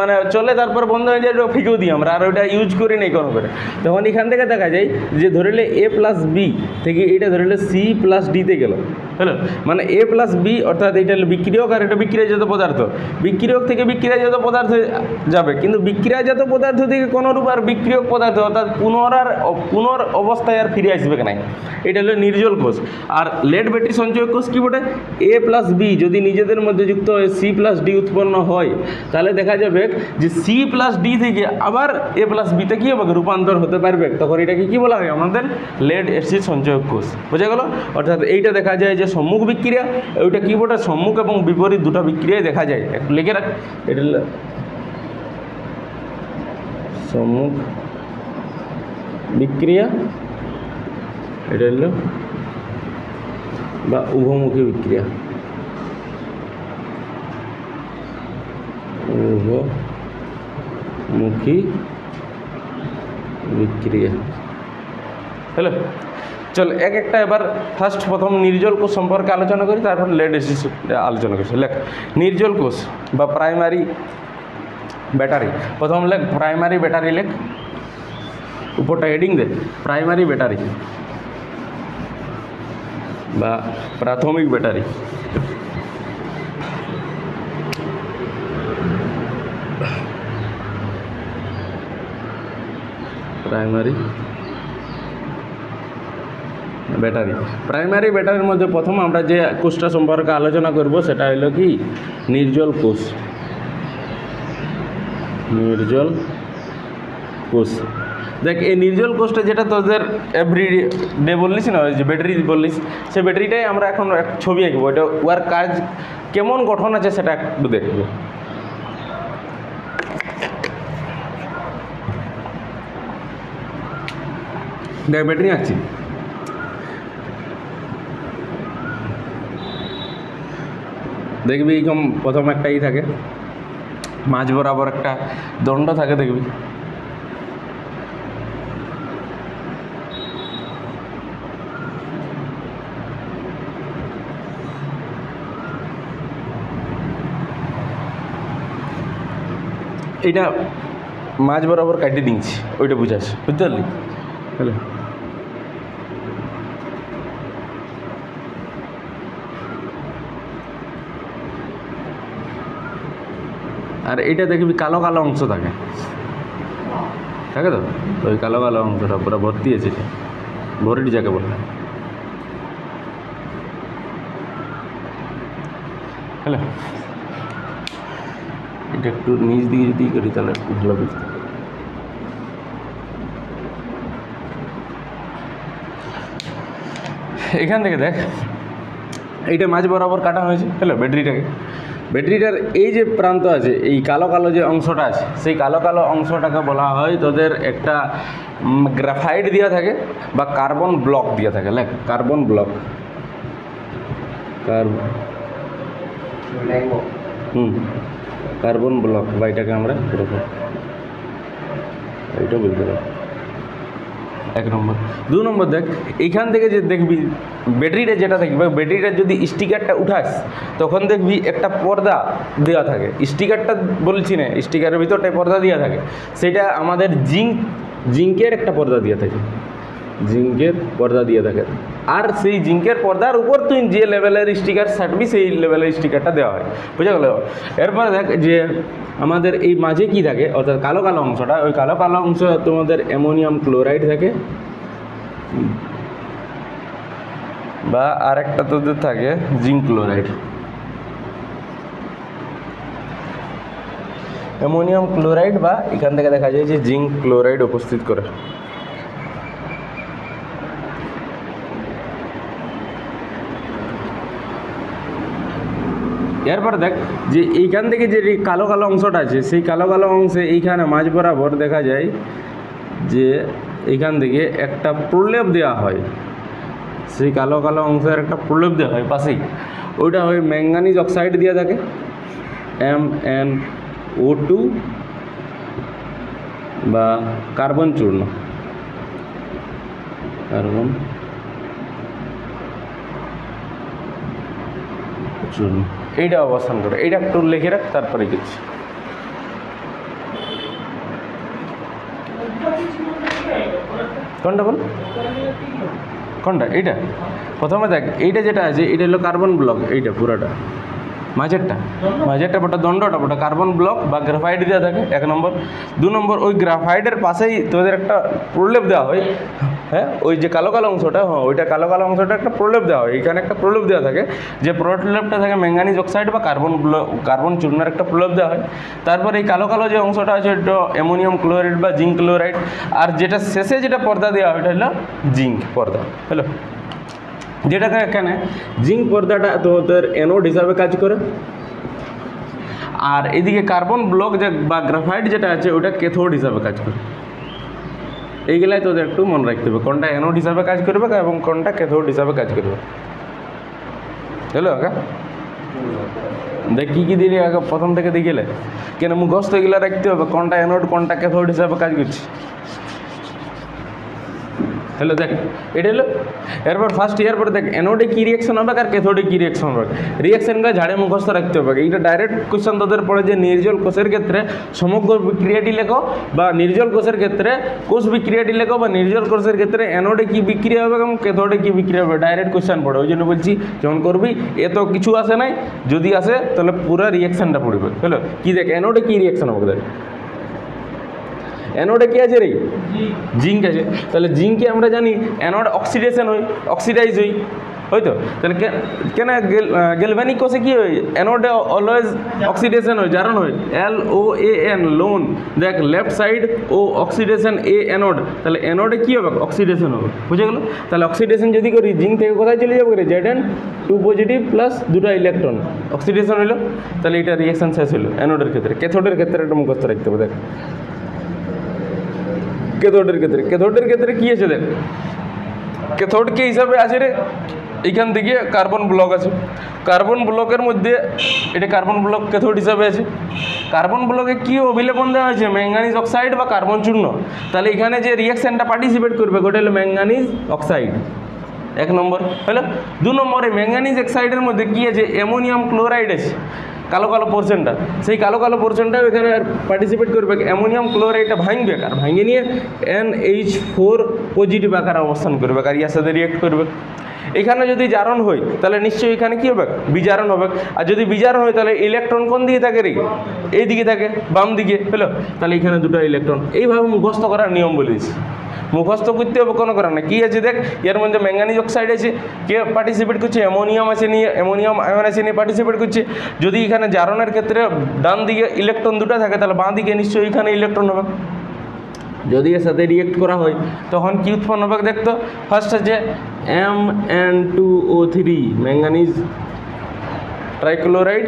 মানে চলে তারপর বন্ধ হয়ে যায়, ওটা ফেঁকেও দিই আমরা, আর ওইটা ইউজ করি নেই কোনো করে। তখন এখান থেকে দেখা যায় যে ধরিলে A+B থেকে এটা ধরিলে C+Dতে গেল। হ্যালো, মানে A+B অর্থাৎ এটা হলো বিক্রিয়ক আর এটা বিক্রিয়াজাত পদার্থ। বিক্রিয়ক থেকে বিক্রিয়াজাত পদার্থ যাবে, কিন্তু বিক্রিয়াজাত পদার্থ থেকে কোনোরূপ আর বিক্রিয়ক পদার্থ অর্থাৎ পুনর অবস্থায় আর ফিরে আসবে না। এটা হলো নির্জল কোষ। আর লেড ব্যাটারি সঞ্চয়ক কোষ কি বটে? A+B যদি নিজেদের মধ্যে যুক্ত হয়ে C+D উৎপন্ন হয় তাহলে দেখা যাবে যে C+D থেকে আবার A+Bতে কী হবে রূপান্তর হতে পারবে। তখন এটাকে কী বলা হয় আমাদের লেড অ্যাসিড সঞ্চয়ক কোষ। বোঝা গেল? অর্থাৎ এইটা দেখা যায় যে সম্মুখ বিক্রিয়া, ওইটা কী বটে সম্মুখ এবং বিপরীত দুটো বিক্রিয়ায় দেখা যায়। একটু লিখে রাখ, এটা সম্মুখ বিক্রিয়া, এটা হলো বা উভমুখী বিক্রিয়া। উভমুখী বিক্রিয়া। হ্যালো, চল এক একটা এবার প্রথম নির্জল কোষ সম্পর্কে আলোচনা করি, তারপর লেড অ্যাসিড আলোচনা করছি। লেখ নির্জল কোষ বা প্রাইমারি ব্যাটারি। প্রথম লেখ প্রাইমারি ব্যাটারি, লেখ উপরটা হেডিং দে প্রাইমারি ব্যাটারি বা প্রাথমিক ব্যাটারি। Primary battery. প্রাইমারি ব্যাটারির মধ্যে প্রথম আমরা যে কোষটা সম্পর্কে আলোচনা করব সেটা হলো কি নির্জল কোষ। নির্জল কোষ। দেখ এই নির্জল কোষটা যেটা তোদের এভরিডে বললিস না, ওই যে ব্যাটারি বললিস, সেই ব্যাটারিটাই আমরা এখন ছবি আঁকবো। এটা ওর কাজ কেমন গঠন আছে সেটা একটু দেখব। দেখ ব্যাটারি আঁকছি। দেখবি এইরকম প্রথম একটা ই থাকে, মাঝ বরাবর একটা দণ্ড থাকে, দেখবি এইটা মাঝ বরাবর কাটি দিচ্ছি, ওইটা বুঝাস, বুঝতে পারলি? হ্যালো, আর এইটা দেখবি কালো কালো অংশ থাকে থাকে তো ওই কালো কালো অংশটা পুরো ভর্তি আছে, ভরিটি যাকে বলে। হ্যালো, এটা একটু নিচ দিকে যদি করি তাহলে ভালো বুঝতে পারি। এখান থেকে দেখ এইটা মাঝ বরাবর কাটা হয়েছে। হ্যালো, ব্যাটারিটার এই যে প্রান্ত আছে, এই কালো কালো যে অংশটা আছে, সেই কালো কালো অংশটাকে বলা হয় তোদের একটা গ্রাফাইট দেওয়া থাকে বা কার্বন ব্লক দেওয়া থাকে। লেখ কার্বন ব্লক, কার্বন ব্লক বা এটাকে আমরা এইটা বলতে পারি। এক নম্বর। 2 নম্বর দেখ এইখান থেকে যে দেখবি ব্যাটারিটা যেটা দেখবি, ব্যাটারিটার যদি স্টিকারটা উঠাস তখন দেখবি একটা পর্দা দেওয়া থাকে। স্টিকারটা বলছি না, স্টিকারের ভিতরটায় পর্দা দেওয়া থাকে, সেটা আমাদের জিঙ্কের একটা পর্দা দিয়ে থাকে, জিঙ্কের পর্দা দিয়ে থাকে। আর সেই জিঙ্কের পর্দার উপর তুই যে লেভেলের স্টিকার ছাড়বি সেই লেভেলের স্টিকারটা দেওয়া হয়, বুঝা গেল? এরপরে দেখ যে আমাদের এই মাঝে কি থাকে, অর্থাৎ কালো কালো অংশটা, ওই কালো কালো অংশ তোমাদের অ্যামোনিয়াম ক্লোরাইড থাকে বা আরেকটা তোদের থাকে জিঙ্ক ক্লোরাইড। অ্যামোনিয়াম ক্লোরাইড বা এখান থেকে দেখা যায় যে জিঙ্ক ক্লোরাইড উপস্থিত করে। এরপর দেখ যে এইখান থেকে যে কালো কালো অংশটা আছে, সেই কালো কালো অংশে এইখানে মাঝ বরাবর দেখা যায় যে এইখান থেকে একটা প্রলেপ দেওয়া হয়। সেই কালো কালো অংশের একটা প্রলেপ দেওয়া হয় পাশেই, ওইটা হয় ম্যাঙ্গানিজ অক্সাইড দিয়ে থাকে, MnO2 বা কার্বন চূর্ণ, এইটা অবস্থান করে। এইটা একটু লিখে রাখ, তারপরে কিছু কোনটা বল, কোনটা? এইটা প্রথমে দেখ, এইটা যেটা আছে এটা হলো কার্বন ব্লক, এইটা পুরোটা মাঝেরটা বটা দণ্ডটা বটা কার্বন ব্লক বা গ্রাফাইট দেওয়া থাকে, 1 নম্বর। 2 নম্বর ওই গ্রাফাইটের পাশেই তোদের একটা প্রলেপ দেওয়া হয়। হ্যাঁ, ওই যে কালো কালো অংশটা, ওইটা কালো কালো অংশটা একটা প্রলেপ দেওয়া হয়। এখানে একটা প্রলেপ দেওয়া থাকে, যে প্রলেপটা থাকে ম্যাঙ্গানিজ অক্সাইড বা কার্বন চূর্ণের একটা প্রলেপ দেওয়া হয়। তারপর এই কালো কালো যে অংশটা আছে ওটা অ্যামোনিয়াম ক্লোরাইড বা জিঙ্ক ক্লোরাইড। আর যেটা শেষে যেটা পর্দা দেওয়া হয় ওটা হলো জিঙ্ক পর্দা। হ্যালো, যেটাকে এখানে জিঙ্ক পর্দাটা তোদের অ্যানোড হিসাবে কাজ করে, আর এদিকে কার্বন ব্লক যে বা গ্রাফাইট যেটা আছে ওটা ক্যাথোড হিসাবে কাজ করে। এইগুলাই তোদের একটু মনে রাখতে হবে, কোনটা অ্যানোড হিসাবে কাজ করবে এবং কোনটা ক্যাথোড হিসাবে কাজ করবে। হ্যালো আঁকা দেখ কী কী দিলি আগে প্রথম থেকে দেখিলে, কেন মুখস্থ এগুলো রাখতে হবে, কোনটা অ্যানোড কোনটা ক্যাথোড হিসাবে কাজ করছে। হ্যালো দেখ এটা হলো। এরপর ফার্স্ট ইয়ার পরে দেখ অ্যানোডে কী রিয়াকশন হবে আর ক্যাথোডে কী রিয়াকশন হবে, রিয়াকশনটা ঝাড়ে মুখস্থ রাখতে হবে। এইটা ডাইরেক্ট কোশ্চেন তোদের পড়ে যে নির্জল কোষের ক্ষেত্রে সমগ্র বিক্রিয়াটি লেখো, বা নির্জল কোষের ক্ষেত্রে কোষ বিক্রিয়াটি লেখো, বা নির্জল কোষের ক্ষেত্রে অ্যানোডে কী বিক্রিয়া হবে এবং ক্যাথোডে কী বিক্রিয়া হবে, ডাইরেক্ট কোশ্চেন পড়ে। ওই জন্য বলছি যখন করবি এত কিছু আসে নাই, যদি আসে তাহলে পুরো রিয়াকশনটা পড়বে। হ্যালো কী দেখ অ্যানোডে কী রিয়াকশন হবে, দেখ অ্যানোডে কী আছে রে, জিঙ্ক আছে। তাহলে জিঙ্কে আমরা জানি অ্যানোড অক্সিডেশন হয়, অক্সিডাইজ হই, হয়তো। তাহলে কেন গ্যালভানিক কোষে কী হয়, অ্যানোডে অলওয়েজ অক্সিডেশন হয়, জারণ হয় LOAN লোন। দেখ লেফট সাইড ও অক্সিডেশন এ অ্যানোড, তাহলে অ্যানোডে কী হবে, অক্সিডেশন হবে, বুঝে গেল? তাহলে অক্সিডেশন যদি করি জিঙ্ক থেকে কোথায় চলে যাবে রে, Zn 2 পজিটিভ প্লাস 2টা ইলেকট্রন, অক্সিডেশন হইলো। তাহলে এটা রিয়াকশন শেষ হলো অ্যানোডের ক্ষেত্রে। ক্যাথোডের ক্ষেত্রে একটা মুখস্থ রাখতে হবে। দেখ ক্যাথোডের ক্ষেত্রে কী আছে, দেখ ক্যাথোড কে হিসাবে আছে রে, এইখান থেকে কার্বন ব্লক আছে, কার্বন ব্লকের মধ্যে এটা কার্বন ব্লক ক্যাথোড হিসাবে আছে। কার্বন ব্লকে কী অভিলেপন দেওয়া হয়েছে, ম্যাঙ্গানিজ অক্সাইড বা কার্বন চূর্ণ। তাহলে এখানে যে রিয়াকশানটা পার্টিসিপেট করবে ওটা হলো ম্যাঙ্গানিজ অক্সাইড, 1 নম্বর হলো। 2 নম্বরে ম্যাঙ্গানিজ অক্সাইডের মধ্যে কী আছে, অ্যামোনিয়াম ক্লোরাইড আছে, কালো কালো পোর্শনটা, সেই কালো কালো পোর্শনটাও এখানে পার্টিসিপেট করবে। অ্যামোনিয়াম ক্লোরাইডটা ভাঙবে, আর ভাঙে নিয়ে NH4 পজিটিভ আকারে অবস্থান করবে, আর ইয়ার সাথে রিয়েক্ট করবে। এখানে যদি জারণ হয় তাহলে নিশ্চয়ই এখানে কি হবে, বিজারণ হবে। আর যদি বিজারণ হয় তাহলে ইলেকট্রন কোন দিকে থাকে রে, এই দিকে থাকে, বাম দিকে, হলো। তাহলে এখানে দুটো ইলেকট্রন। এইভাবে মুখস্থ করার নিয়ম বলেছি, মুখস্থ করতে হবে, কোনো করার নেই। কী আছে দেখ, এর মধ্যে ম্যাঙ্গানিজ অক্সাইড আছে, কে পার্টিসিপেট করছে, অ্যামোনিয়াম আছে নিয়ে, অ্যামোনিয়াম আয়ন আছে নিয়ে পার্টিসিপেট করছে। যদি এখানে জারণের ক্ষেত্রে ডান দিকে ইলেকট্রন দুটো থাকে তাহলে বাঁ দিকে নিশ্চয়ই এখানে ইলেকট্রন হবে। যদি এর সাথে রিয়েক্ট করা হয় তখন কি উৎপন্ন হবে দেখতো। ফার্স্ট আছে MN2O3 ম্যাঙ্গানিজ ট্রাইক্লোরাইড,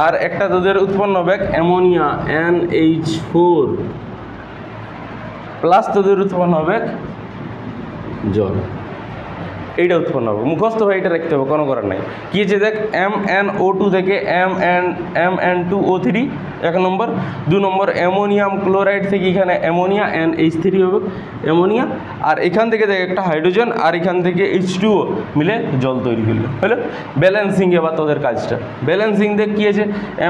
আর একটা তোদের উৎপন্ন হবে অ্যামোনিয়া NH4 প্লাস তোদের উৎপন্ন হবে জল। এইটা উৎপন্ন হবে, মুখস্থ হয়ে এটা রাখতে হবে, কোনো করার নাই। কী আছে দেখ, MnO2 থেকে MN2O3 এক নম্বর, 2 নম্বর অ্যামোনিয়াম ক্লোরাইড থেকে এখানে অ্যামোনিয়া NH3 হবে, অ্যামোনিয়া। আর এখান থেকে দেখ একটা হাইড্রোজেন, আর এখান থেকে H2O মিলে জল তৈরি করলো, হলো। ব্যালেন্সিং এবার তোদের কাজটা, ব্যালেন্সিং দেখ কী আছে,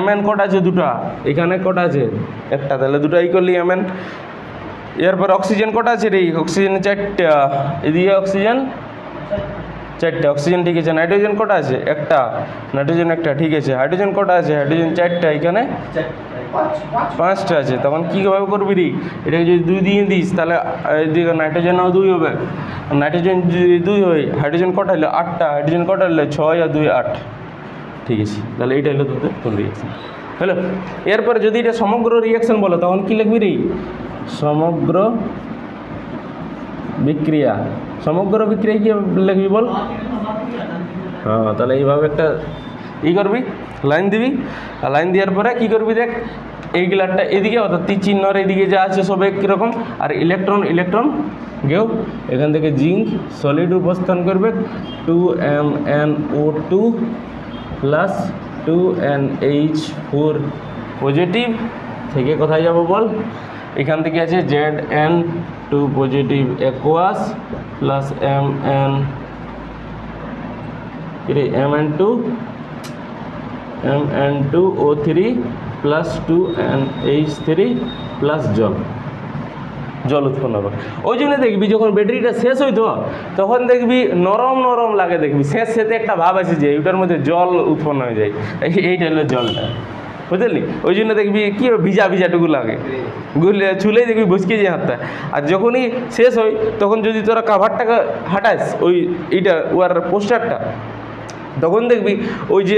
Mn কটা আছে, দুটা, এখানে কটা আছে, একটা, তাহলে দুটাই করলি Mn। এরপর অক্সিজেন কটা আছে রে, অক্সিজেন 4টা, এদিকে অক্সিজেন 4টা, অক্সিজেন ঠিক আছে। নাইট্রোজেন কটা আছে, একটা, নাইট্রোজেন একটা, ঠিক আছে। হাইড্রোজেন কটা আছে, হাইড্রোজেন 4টা, এখানে 5টা আছে। তখন কীভাবে করবি রে, এটাকে যদি 2 দিয়ে দিস তাহলে এদিকে নাইট্রোজেনও 2 হবে, নাইট্রোজেন যদি 2 হয়, হাইড্রোজেন কটা হলো 8টা, হাইড্রোজেন কটা হলো 6 আর 2 8, ঠিক আছে। তাহলে এইটা হলো তোদের কোন রিয়াকশান, হলো। এরপরে যদি এটা সমগ্র রিয়াকশান বলো তখন কী লিখবি রে, সমগ্র বিক্রিয়া। সমগ্র বিক্রিয়া কি লিখবি বল, হ্যাঁ। তাহলে এইভাবে একটা করবি, লাইন দিবি, আর লাইন দেওয়ার পরে কী করবি দেখ, এই গ্লাসটা এদিকে, অর্থাৎ তীর চিহ্নর এদিকে যা আছে সব একরকম, আর ইলেকট্রন গেও এখান থেকে জিঙ্ক সলিড উপস্থান করবে 2MnO2 প্লাস 2NH4 পজিটিভ থেকে কোথায় যাব বল, এখান থেকে আছে Zn2 positive aqueous plus MN2O3 plus 2NH3 plus জল উৎপন্ন হবে। ওই জন্য দেখবি যখন ব্যাটারিটা শেষ হইতো তখন দেখবি নরম নরম লাগে, দেখবি শেষ শেষে একটা ভাব আসে যে ওইটার মধ্যে জল উৎপন্ন হয়ে যায়, এইটা হলো জলটা, বুঝলি। ওই জন্য দেখবি কী ভিজাটুকু লাগে, গুলে ছুলেই দেখবি বসকে যায় হাতটা। আর যখনই শেষ হয় তখন যদি তোরা কাভারটাকে হাঁটাস, ওই এইটা ওয়ার পোস্টারটা, তখন দেখবি ওই যে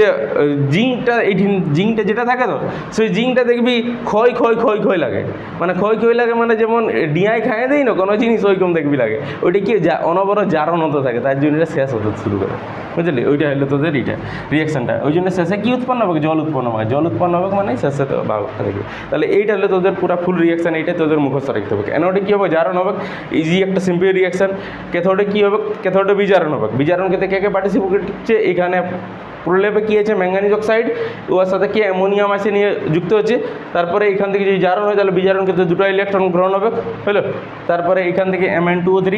জিঙ্কটা যেটা থাকে তো, সেই জিঙ্কটা দেখবি ক্ষয় লাগে, মানে ক্ষয় লাগে, মানে যেমন ডিয়ায় খাইয়ে দেয় না কোনো জিনিস, ওইরকম দেখবি লাগে। ওইটা কি অনবরত জারণ হতে থাকে, তার জন্য এটা শেষ হতে শুরু করে, বুঝলি। ওইটা হলো তোদের এইটা রিয়াকশানটা। ওই জন্য শেষে কী উৎপন্ন হবে, জল উৎপন্ন হয়। জল উৎপন্ন হবে মানে শেষে তো ভাবটা দেখবে। তাহলে এইটা হলো তোদের পুরো ফুল রিয়াকশান, এইটাই তোদের মুখস্থ রাখতে হবে। অ্যানোডে কী হবে, জারণ হবে, ইজি একটা সিম্পল রিয়াকশান। ক্যাথোডে কী হবে, ক্যাথোডে বিজারণ হবে। বিজারণ ক্ষেত্রে কে পার্টিসিপেট করছে, এখানে প্রলেপে কী আছে, ম্যাঙ্গানিজ অক্সাইড, ওর সাথে কি অ্যামোনিয়াম আছে নিয়ে যুক্ত হচ্ছে। তারপরে এখান থেকে যদি জারণ হয় তাহলে বিজারণ ক্ষেত্রে 2টা ইলেকট্রন গ্রহণ হবে, হলো। তারপরে এখান থেকে Mn2O3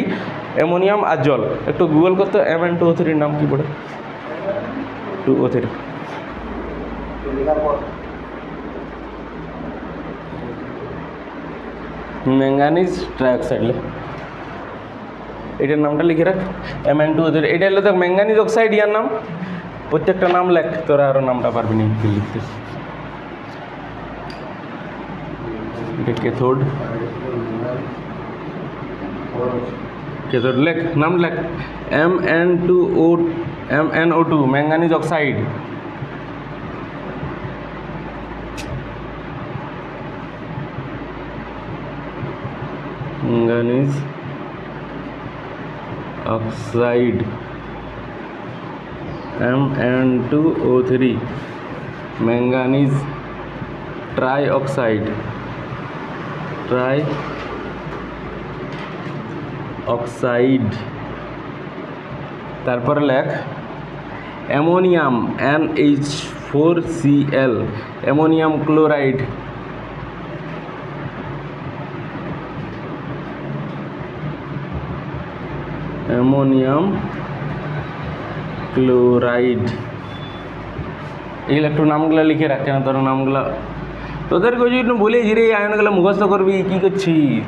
অ্যামোনিয়াম আর জল, একটু গুগল করতে Mn2O3 নাম কি পড়ে, 2O3 ম্যাঙ্গানিজ ট্রাইঅক্সাইড, এটার নামটা লিখে রাখ, Mn2O3। এটা হলো তো ম্যাঙ্গানিজ অক্সাইড, ইয়ার নাম। প্রত্যেকটা নাম লেখ, তোরা আরও নামটা পারবি না লিখতে। এটা ক্যাথোড লেখ, নাম লেখ, MnO2 manganese oxide. Manganese oxide Mn2O3 manganese trioxide তারপরে লেখ ammonium NH4Cl ammonium chloride, ammonium chloride. এগুলো একটু নামগুলো লিখে রাখ, কেন তোর নামগুলো তোদেরকে ওই জন্য বলেছি রে, আয়নগুলো মুখস্থ করবি। কী করছিস,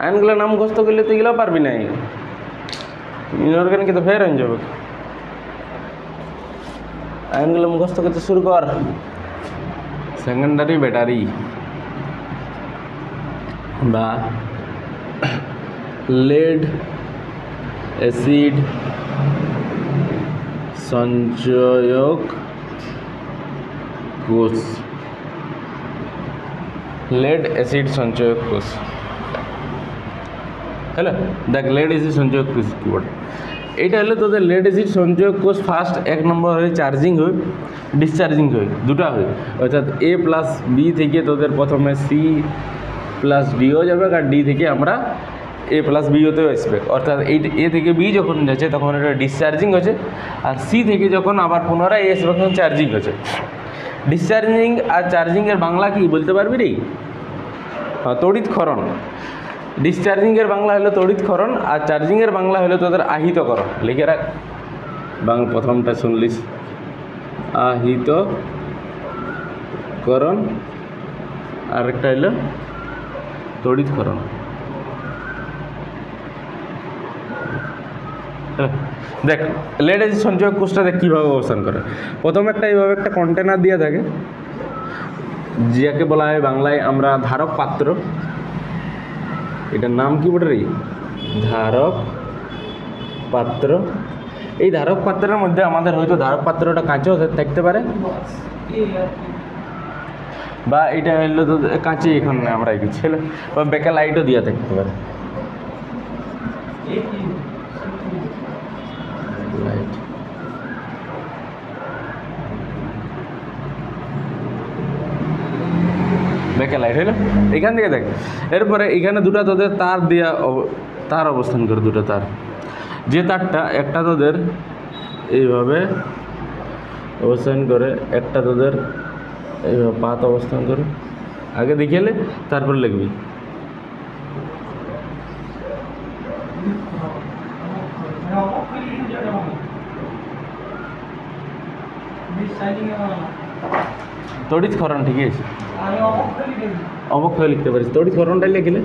আয়নগুলো নাম মুখস্থ করলে তো এগুলো পারবি না। ইনঅর্গানিক তো ফের হয়ে যাবে। আইনগুলো মুখস্থ করতে শুরু কর। সেকেন্ডারি ব্যাটারি বা লেড অ্যাসিড সঞ্চয়ক কোষ। লেড অ্যাসিড সঞ্চয়ক কোষ হ্যালো দেখ লেড অ্যাসিড সঞ্চয়ক কোষ কি বটে। এইটা হলো তোদের লেড অ্যাসিড সঞ্চয়ক কোষ ফার্স্ট এক নম্বর হয় চার্জিং হয় ডিসচার্জিং হয় দুটা হয় অর্থাৎ এ প্লাস বি থেকে তোদের প্রথমে সি প্লাস ডিও যাবে আর ডি থেকে আমরা এ প্লাস বিওতেও আসবে অর্থাৎ এই এ থেকে বি যখন যাচ্ছে তখন এটা ডিসচার্জিং হচ্ছে আর সি থেকে যখন আবার পুনরায় এ আসবে তখন চার্জিং হচ্ছে। ডিসচার্জিং আর চার্জিংয়ের বাংলা কি বলতে পারবি রে? তড়িৎক্ষরণ। ডিসচার্জিংয়ের বাংলা হলো তড়িৎক্ষরণ আর চার্জিংয়ের বাংলা হলো তোদের আহিতকরণ। লিখে রাখ বাংলা প্রথমটা শুনলিস আহিতকরণ আরেকটা হলো তড়িৎক্ষরণ। দেখ লেড অ্যাসিড সঞ্চয়ক কোষটা দেখ কীভাবে অবস্থান করে। প্রথম একটা এইভাবে একটা কন্টেনার দিয়ে থাকে যাকে বলা হয় বাংলায় আমরা ধারক পাত্র। এটার নাম কি বটে রে? ধারক পাত্র। এই ধারক পাত্রের মধ্যে আমাদের হয়তো ধারক পাত্রটা কাঁচও থাকতে পারে বা এটা হলো তো কাঁচি এখানে আমরা এঁকেছি হলো বা বেকার লাইটও দিয়ে থাকতে পারে। লাইট বেকার লাইট হইলো এখান থেকে দেখ। এরপরে এখানে দুটো তোদের তার দেওয়া তার অবস্থান করে দুটো তার যে তারটা একটা তোদের এইভাবে অবস্থান করে একটা তোদের এইভাবে পাত অবস্থান করে আগে দেখিয়ে তারপর লিখবি। তড়িৎক্ষরণ ঠিক আছে অবক্ষয় লিখতে পারিস তড়িৎক্ষরণটাই লিখলে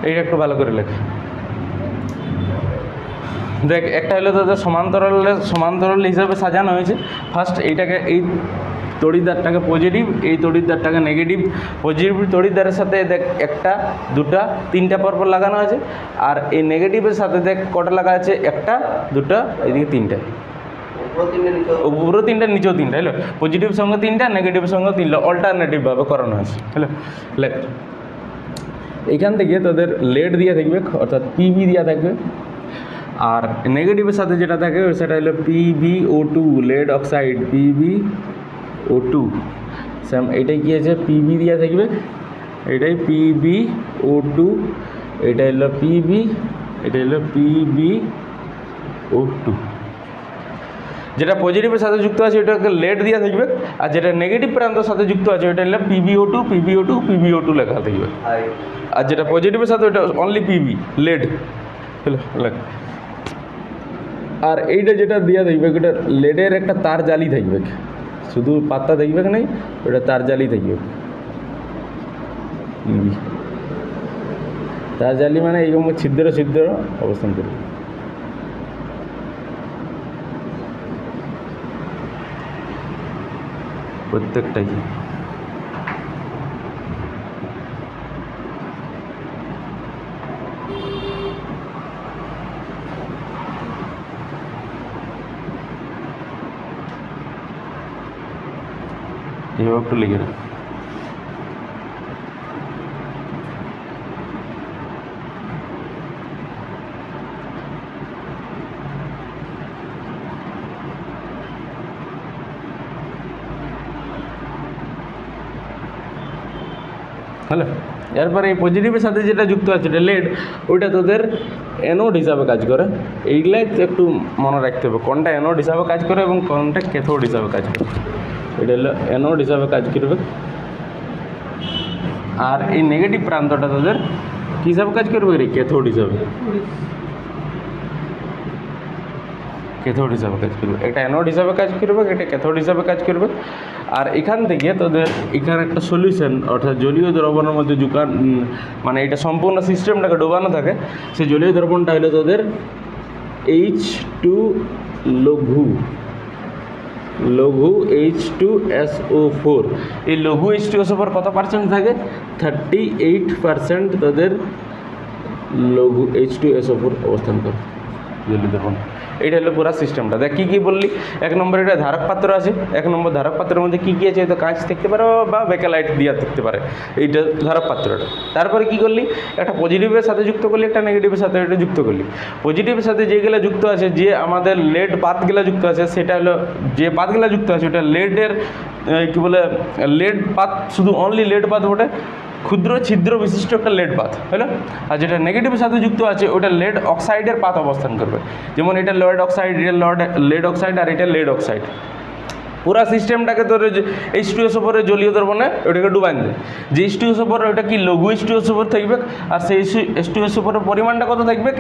এইটা একটু ভালো করে লেখ। দেখ একটা হলো তোদের সমান্তরাল হিসাবে সাজানো হয়েছে। ফার্স্ট এইটাকে এই তড়িৎদ্বারটাকে পজিটিভ এই তড়িৎদ্বারটাকে নেগেটিভ। পজিটিভ তড়িৎদ্বারের সাথে দেখ একটা দুটা তিনটা পরপর লাগানো আছে আর এই নেগেটিভের সাথে দেখ কটা লাগা আছে একটা দুটা এদিকে তিনটা উপরে তিনটা নিচেও তিনটা হলো পজিটিভ সঙ্গে তিনটা নেগেটিভের সঙ্গে তিনটা অল্টারনেটিভভাবে করানো আছে হলো। লেখ এখান থেকে তোদের লেড দিয়ে থাকবে অর্থাৎ পিবি দেওয়া থাকবে আর নেগেটিভের সাথে যেটা থাকে সেটা হলো PbO2 lead oxide PbO2 same এটাই কী আছে পিবি দেওয়া থাকবে এটাই PbO2 এটা হলো পিবি এটা হলো PbO2 যেটা পজিটিভের সাথে যুক্ত আছে ওটাকে লেড দেওয়া থাকবে আর যেটা নেগেটিভ প্রান্তের সাথে যুক্ত আছে ওটা হলো PbO2 লেখা থাকবে আর যেটা পজিটিভের সাথে ওটা অনলি পিবি লেড হলো লেখ। আর এইটা যেটা দেওয়া থাকবে ওটা লেডের একটা তার জালি থাকবে শুধু পাতা থাকবে নাই ওটা তার জালি থাকবে তার জালি মানে এইরকম ছিদ্র অবস্থান করবে। প্রত্যেকটাই এভাবে একটু লিখে রাখ। হলো। এরপরে এই পজিটিভের সাথে যেটা যুক্ত আছে এটা লেড, ওইটা তোদের অ্যানোড হিসাবে কাজ করে। এইগুলাই একটু মনে রাখতে হবে কোনটা অ্যানোড হিসাবে কাজ করে এবং কোনটা ক্যাথোড হিসাবে কাজ করে। এটা হলো অ্যানোড হিসাবে কাজ করবে। আর এই নেগেটিভ প্রান্তটা তাদের কী হিসাবে কাজ করবে রে? ক্যাথোড হিসাবে, ক্যাথোড হিসাবে কাজ করবে। এটা অ্যানোড হিসাবে কাজ করবে, এটা ক্যাথোড হিসাবে কাজ করবে। আর এখান থেকে তোদের এখানে একটা সলিউশন অর্থাৎ জলীয় দ্রবণের মধ্যে মানে এটা সম্পূর্ণ সিস্টেমটাকে ডোবানো থাকে। সেই জলীয় দ্রবণটা হলো তোদের H2 লঘু H2SO4। এই লঘু H2SO4 কত পার্সেন্ট থাকে? 38% তাদের লঘু H2SO4 অবস্থান করে জলীয় দ্রবণ। এইটা হলো পুরো সিস্টেমটা। দেখ কী কী বললি। এক নম্বর এটা ধারক পাত্র আছে। এক নম্বর ধারক পাত্রের মধ্যে কী কী আছে? হয়তো কাঁচ থাকতে পারে বা বেকালাইট দিয়া থাকতে পারে, এইটা ধারক পাত্রটা। তারপরে কী করলি? একটা পজিটিভের সাথে যুক্ত করলি, একটা নেগেটিভের সাথে এটা যুক্ত করলি। পজিটিভের সাথে যেগুলো যুক্ত আছে, যে আমাদের লেড পাতগুলো যুক্ত আছে, সেটা হলো যে পাতগুলো যুক্ত আছে ওটা লেডের কী বলে লেড পাত, শুধু অনলি লেড পাত বটে, ক্ষুদ্র ছিদ্র বিশিষ্ট একটা লেড পাত হলো। আর যেটা নেগেটিভের সাথে যুক্ত আছে ওটা লেড অক্সাইডের পাত অবস্থান করবে। যেমন এটা লেড অক্সাইড, এটা লেড অক্সাইড, আর এটা লেড অক্সাইড। পুরা সিস্টেমটাকে তোর H2SO4 জলীয় দ্রবণে ওটাকে ডুবাই দেয়। যে H2SO4 ওটা কি লঘু H2SO4 থাকবে, আর সেই H2SO4 এর পরিমাণটা কত থাকবে?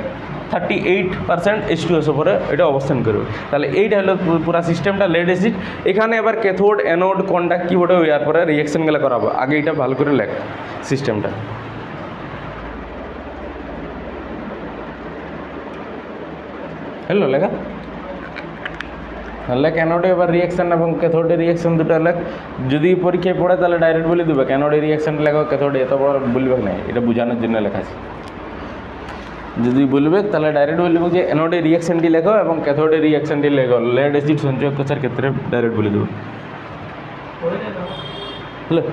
38% H2SO4 এটা অবস্থান করবে। তাহলে এইটা হলো পুরা সিস্টেমটা লেড অ্যাসিড। এখানে এবার ক্যাথোড, অ্যানোড, কন্ডাক্ট কী ওটা এর পরে রিয়াকশনগুলো করাবো। আগে এটা ভালো করে লেখ সিস্টেমটা। হ্যালো লেখা লেখ অ্যানোডে এবার রিয়াকশান এবং ক্যাথোডের রিয়াকশান দুটো লেখ। যদি পরীক্ষায় পড়ে তাহলে ডাইরেক্ট বলে দেবে ক্যানোডের রিয়াকশানটা লেখো, ক্যাথোডে এত বড় বলবে না, এটা বোঝানোর জন্য লেখা আছে। যদি বলবে তাহলে ডাইরেক্ট বলবে যে অ্যানোডের রিয়াকশানটি লেখো এবং ক্যাথোডের রিয়াকশানটি লেখো। লেড অ্যাসিড সঞ্চয় কষার ক্ষেত্রে ডাইরেক্ট বলে দেবো। হ্যালো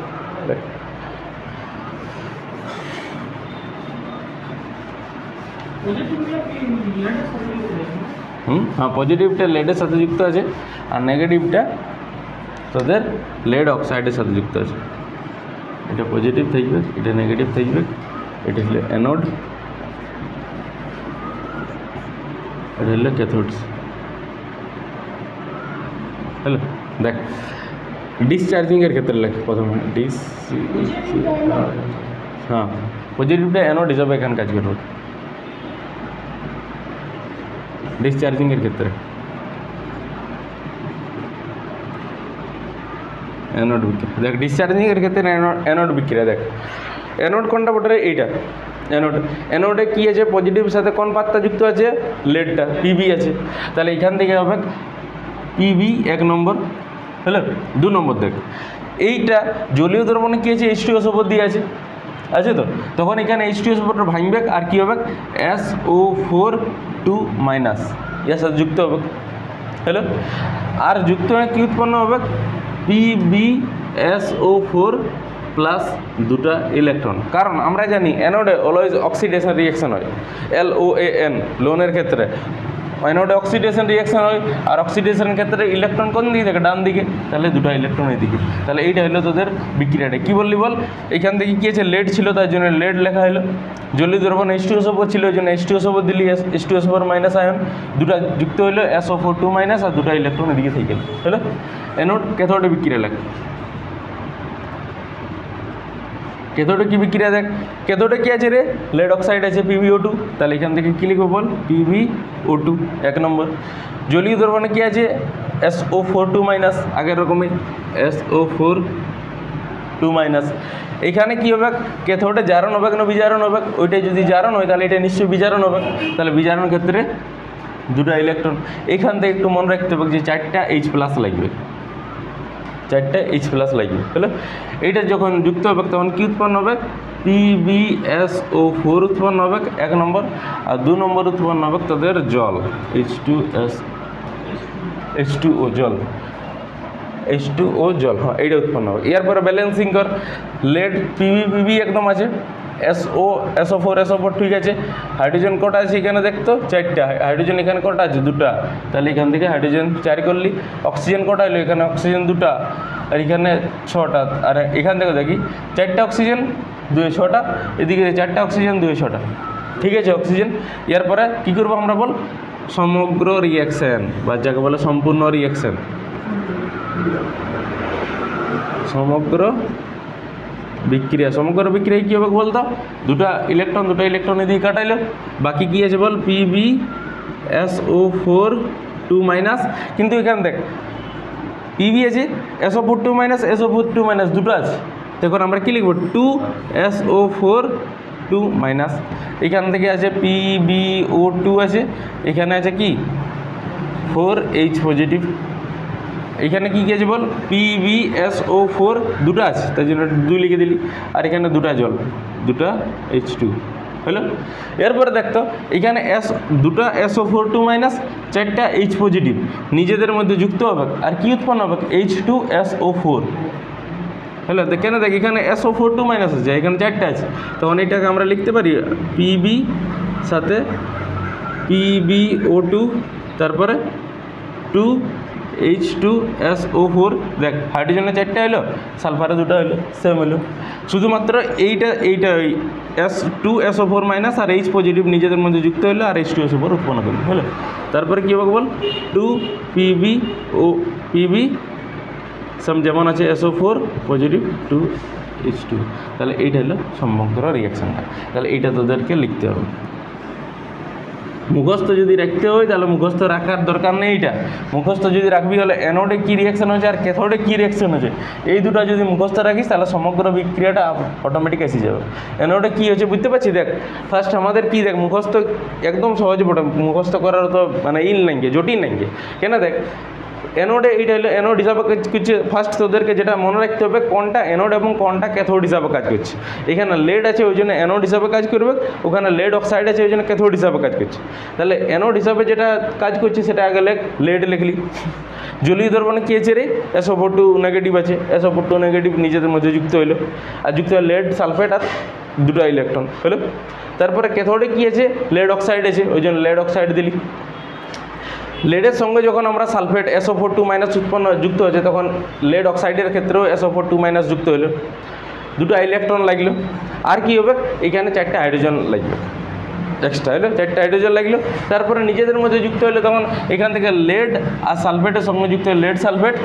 হ্যাঁ, পজিটিভটা লেডের সাথে যুক্ত আছে আর নেগেটিভটা তাদের লেড অক্সাইডের সাথে যুক্ত আছে। এটা পজিটিভ থাকবে, এটা নেগেটিভ থাকবে। এটা হলো অ্যানোড, এটা হলো ক্যাথোড। হ্যালো দেখ ডিসচার্জিংয়ের ক্ষেত্রে লেখ প্রথমে হ্যাঁ, পজিটিভটা অ্যানোড হিসাবে এখানে কাজ করবে ডিসচার্জিংয়ের ক্ষেত্রে। অ্যানোড বিক্রিয়া দেখ, ডিসচার্জিংয়ের ক্ষেত্রে অ্যানোড বিক্রিয়া দেখ। অ্যানোড কোনটা বটে? এইটা অ্যানোডে কী আছে? পজিটিভের সাথে কোন পাতটা যুক্ত আছে? লেডটা, পিবি আছে। তাহলে এখান থেকে হবে পিবি 1 নম্বর। হ্যালো 2 নম্বর দেখ, এইটা জলীয় দ্রবণে কী আছে? H2SO4 দিয়ে আছে তো, তখন এখানে H2SO4 ভাঙবে আর কী হবে? SO4 2- এর সাথে যুক্ত হবে। হ্যালো, আর যুক্ত হয়ে কী উৎপন্ন হবে? PbSO4 প্লাস 2টা ইলেকট্রন। কারণ আমরা জানি অ্যানোডে অলওয়েজ অক্সিডেশন রিয়াকশন হয়, LOAN লোনের ক্ষেত্রে অ্যানোডে অক্সিডেশন রিয়াকশন হয়। আর অক্সিডেশনের ক্ষেত্রে ইলেকট্রন কোন দিকে থাকে? ডান দিকে। তাহলে 2টা ইলেকট্রন এইদিকে। তাহলে এইটা হলো তোদের বিক্রিয়াটা। কী বললি বল? এখান থেকে কী আছে? লেড ছিল, তার জন্য লেড লেখা হলো। জলীয় দ্রবণ H2SO4 ছিল, ওই জন্য H2SO4 দিলি, H2SO4 মাইনাস আয়ন, 2টা যুক্ত হলো SO4 2- আর 2টা ইলেকট্রন এদিকে থেকে গেল। হলো অ্যানোড ক্যাথোডে বিক্রিয়া লেখা। ক্যাথোডে কী বিক্রিয়া দেখ? ক্যাথোডে কী আছে রে? লেড অক্সাইড আছে, PbO2। তাহলে এখান থেকে কী লিখবো বল? PbO2 1 নম্বর। জলীয় দ্রবণে কী আছে? SO4 2- আগের রকমই SO4 2-। এখানে কী হবে? ক্যাথোডে জারণ হবে না বিজারণ হবে? ওইটাই যদি জারণ হয় তাহলে এটা নিশ্চয়ই বিজারণ হবে। তাহলে বিজারণ ক্ষেত্রে 2টা ইলেকট্রন। এখান থেকে একটু মনে রাখতে হবে যে 4টা H+ লাগবে, 4টা H+ লাগবে। হলো এইটা যখন যুক্ত হবে তখন কী উৎপন্ন হবে? PbSO4 উৎপন্ন হবে 1 নম্বর। আর 2 নম্বর উৎপন্ন হবে তাদের জল, H2O জল, H2O জল। হ্যাঁ, এইটা উৎপন্ন হবে। এরপরে ব্যালেন্সিং কর। লেড PbPb একদম আছে, SO4 ঠিক আছে। হাইড্রোজেন কটা আছে এখানে দেখতো? 4টা। হাইড্রোজেন এখানে কটা আছে? 2টা। তাহলে এখান থেকে হাইড্রোজেন 4 করলি। অক্সিজেন কটা হলো? এখানে অক্সিজেন 2টা, আর এখানে 6টা। আর এখান থেকে দেখি 4টা অক্সিজেন 2 6টা, এদিকে 4টা অক্সিজেন 2 6টা, ঠিক আছে অক্সিজেন। এরপরে কী করবো আমরা বল, সমগ্র রিয়াকশান বা যাকে বলে সম্পূর্ণ রিয়াকশান, সমগ্র বিক্রিয়া। সমগ্র বিক্রিয়া কী হবে বলতো, দুটা ইলেকট্রন এদিকে কাটাইলো, বাকি কী আছে বল PbSO4 2 কিন্তু এখানে দেখ Pb আছে, SO4 2 SO4 2 দুটো আছে, তখন আমরা কী লিখবো 2SO4 2 এখান থেকে আছে PbO2 আছে, এখানে আছে কি 4H পজিটিভ, এখানে কী আছে বল PbSO4 দুটো আছে, তাই জন্য 2 লিখে দিলি, আর এখানে দুটা জল, দুটা H2 হলো। এরপরে দেখতো এখানে দুটা SO4 2 4টা H পজিটিভ নিজেদের মধ্যে যুক্ত হবে, আর কি উৎপন্ন হবে H2SO4 হলো। কেন দেখ এখানে SO4 2 আছে, এখানে 4টা আছে, তখন এটাকে আমরা লিখতে পারি Pb সাথে PbO2 তারপরে 2H2SO4। দেখ হাইড্রোজেনে 4টা হলো, সালফারে 2টা হলো, সেম হলো, শুধুমাত্র এইটা ওই S2SO4 আর H পজিটিভ নিজেদের মধ্যে যুক্ত হলো, আর H2SO4 উৎপন্ন করলো হলো। তারপরে কী হবে বল 2PbO সাম যেমন আছে SO4 পজিটিভ 2H2, তাহলে এইটা হলো সমগ্র রিয়াকশানটা। তাহলে এইটা তোদেরকে লিখতে হবে। মুখস্থ যদি রাখতে হয় তাহলে মুখস্থ রাখার দরকার নেই, এটা মুখস্থ যদি রাখবি হলে অ্যানোডে কী রিয়াকশান হচ্ছে আর ক্যাথোডে কী রিয়াকশান হচ্ছে, এই দুটো যদি মুখস্থ রাখিস তাহলে সমগ্র বিক্রিয়াটা অটোমেটিক এসে যাবে। অ্যানোডে কী হচ্ছে বুঝতে পারছি, দেখ ফার্স্ট আমাদের কী দেখ মুখস্থ একদম সহজে পড়ে, মুখস্থ করার তো মানে নাইকে জটিল নাইকে, কেন দেখ অ্যানোডে এইটা হলো অ্যানোড হিসাবে কাজ করছে। ফার্স্ট তোদেরকে যেটা মনে রাখতে হবে কোনটা অ্যানোড এবং কোনটা ক্যাথোড হিসাবে কাজ করছে। এখানে লেড আছে ওই জন্য অ্যানোড হিসাবে কাজ করবে, ওখানে লেড অক্সাইড আছে ওই জন্য ক্যাথোড হিসাবে কাজ করছে। তাহলে অ্যানোড হিসাবে যেটা কাজ করছে সেটা আগে লেড লিখলি। জলীয় দ্রবণে কী আছে রে SO4 2 আছে, SO4 2 নিজেদের মধ্যে যুক্ত হইলো, আর যুক্ত হয় লেড সালফেট আর দুটো ইলেকট্রন হলো। তারপরে ক্যাথোডে কী আছে লেড অক্সাইড আছে ওই জন্য লেড অক্সাইড দিলি। লেডের সঙ্গে যখন আমরা সালফেট SO4 2 উৎপন্ন যুক্ত হয়েছে তখন লেড অক্সাইডের ক্ষেত্রেও SO4 2 যুক্ত হলো, দুটো ইলেকট্রন লাগলো, আর কি হবে এখানে 4টা হাইড্রোজেন লাগবে এক্সট্রা হলো, 4টা হাইড্রোজেন লাগলো। তারপরে নিজেদের মধ্যে যুক্ত হলো তখন এখান থেকে লেড আর সালফেটের সঙ্গে যুক্ত হয় লেড সালফেট,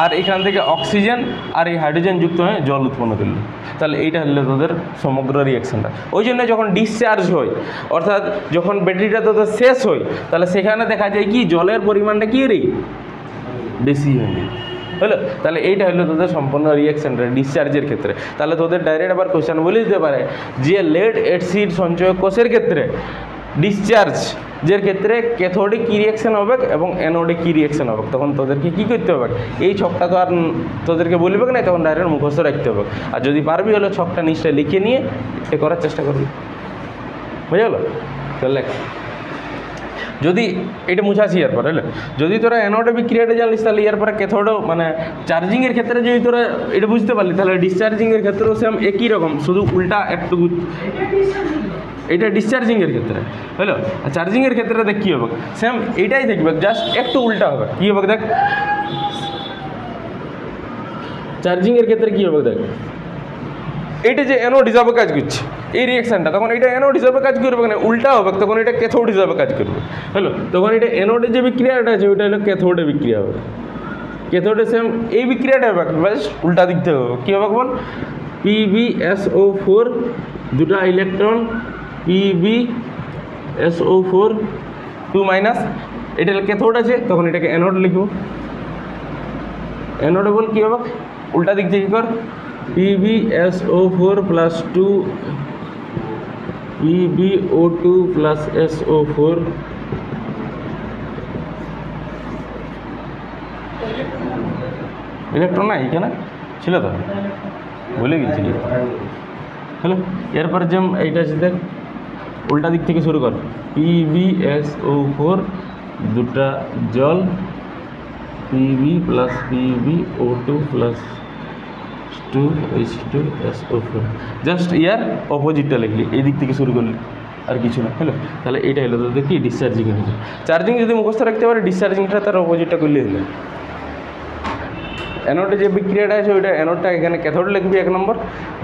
আর এখান থেকে অক্সিজেন আর এই হাইড্রোজেন যুক্ত হয়ে জল উৎপন্ন করলো। তাহলে এইটা হলো তোদের সমগ্র রিয়াকশানটা। ওই জন্য যখন ডিসচার্জ হয় অর্থাৎ যখন ব্যাটারিটা তোদের শেষ হয় তাহলে সেখানে দেখা যায় কি জলের পরিমাণটা কী রে বেশি হয়ে যায় হলো। তাহলে এইটা হলো তোদের সম্পূর্ণ রিয়াকশানটা ডিসচার্জের ক্ষেত্রে। তাহলে তোদের ডাইরেক্ট আবার কোয়েশ্চেন বলে দিতে পারে যে লেড অ্যাসিড সঞ্চয় কোষের ক্ষেত্রে ডিসচার্জের ক্ষেত্রে ক্যাথোডে কী রিয়াকশান হবে এবং অ্যানোডে কী রিয়াকশান হবে, তখন তোদেরকে কী করতে হবে এই ছকটা তো আর তোদেরকে বলবে না, তখন ডাইরেক্ট মুখস্থ রাখতে হবে। আর যদি পারবি হলো ছকটা নিশ্চয় লিখে নিয়ে এ করার চেষ্টা করবি, বুঝে গেলো। তাহলে যদি এটা মুছাছি এরপর হলে যদি তোরা অ্যানোডে বিক্রিয়াটা জানিস তাহলে এরপরে ক্যাথোডও মানে চার্জিংয়ের ক্ষেত্রে যদি তোরা এটা বুঝতে পারলি তাহলে ডিসচার্জিংয়ের ক্ষেত্রেও সেম একই রকম, শুধু উল্টা একটু এটা ডিসচার্জিংয়ের ক্ষেত্রে হলো। আর চার্জিংয়ের ক্ষেত্রে দেখ কী হবে সেম এইটাই দেখবে, জাস্ট একটু উল্টা হবে। কী হবে দেখ চার্জিংয়ের ক্ষেত্রে কী হবে দেখ, এইটা যে অ্যানোড হিসাবে কাজ করছে এই রিয়াকশানটা, তখন এটা অ্যানোড হিসাবে কাজ করবে না, উল্টা হবে, তখন এটা ক্যাথোড হিসাবে কাজ করবে হলো। তখন এটা অ্যানোডের যে বিক্রিয়াটা আছে ওইটা হলো ক্যাথোডে বিক্রিয়া হবে। ক্যাথোডে সেম এই বিক্রিয়াটা হবে, ব্যাস উল্টা দিক থেকে হবে। কী হবে বল PbSO4 দুটা ইলেকট্রন PbSO4 2 এটা ক্যাথোড আছে, তখন এটাকে অ্যানোড লিখব। অ্যানোডে বল কী হবে উল্টা দিক থেকে কর PbSO4 + 2 PbO2 + SO4 ইলেকট্রন না এখানে ছিল তো ভুলে গেছি হ্যালো। এরপর যেমন এইটা আছে দেখ উল্টা দিক থেকে শুরু কর PbSO4 দুটা জল Pb + PbO2 + 2H2SO4 জাস্ট ইয়ার অপোজিটটা লিখলি, এই দিক থেকে শুরু করলি আর কিছু না হলো। তাহলে এইটা হলো তোদের কি ডিসচার্জিং হয়েছে। চার্জিং যদি মুখস্থ রাখতে পারে ডিসচার্জিংটা তার অপোজিটটা করলে হলো। অ্যানোডে যে বিক্রিয়াটা আছে ওইটা অ্যানোডটা এখানে ক্যাথোড লিখবি 1 নম্বর,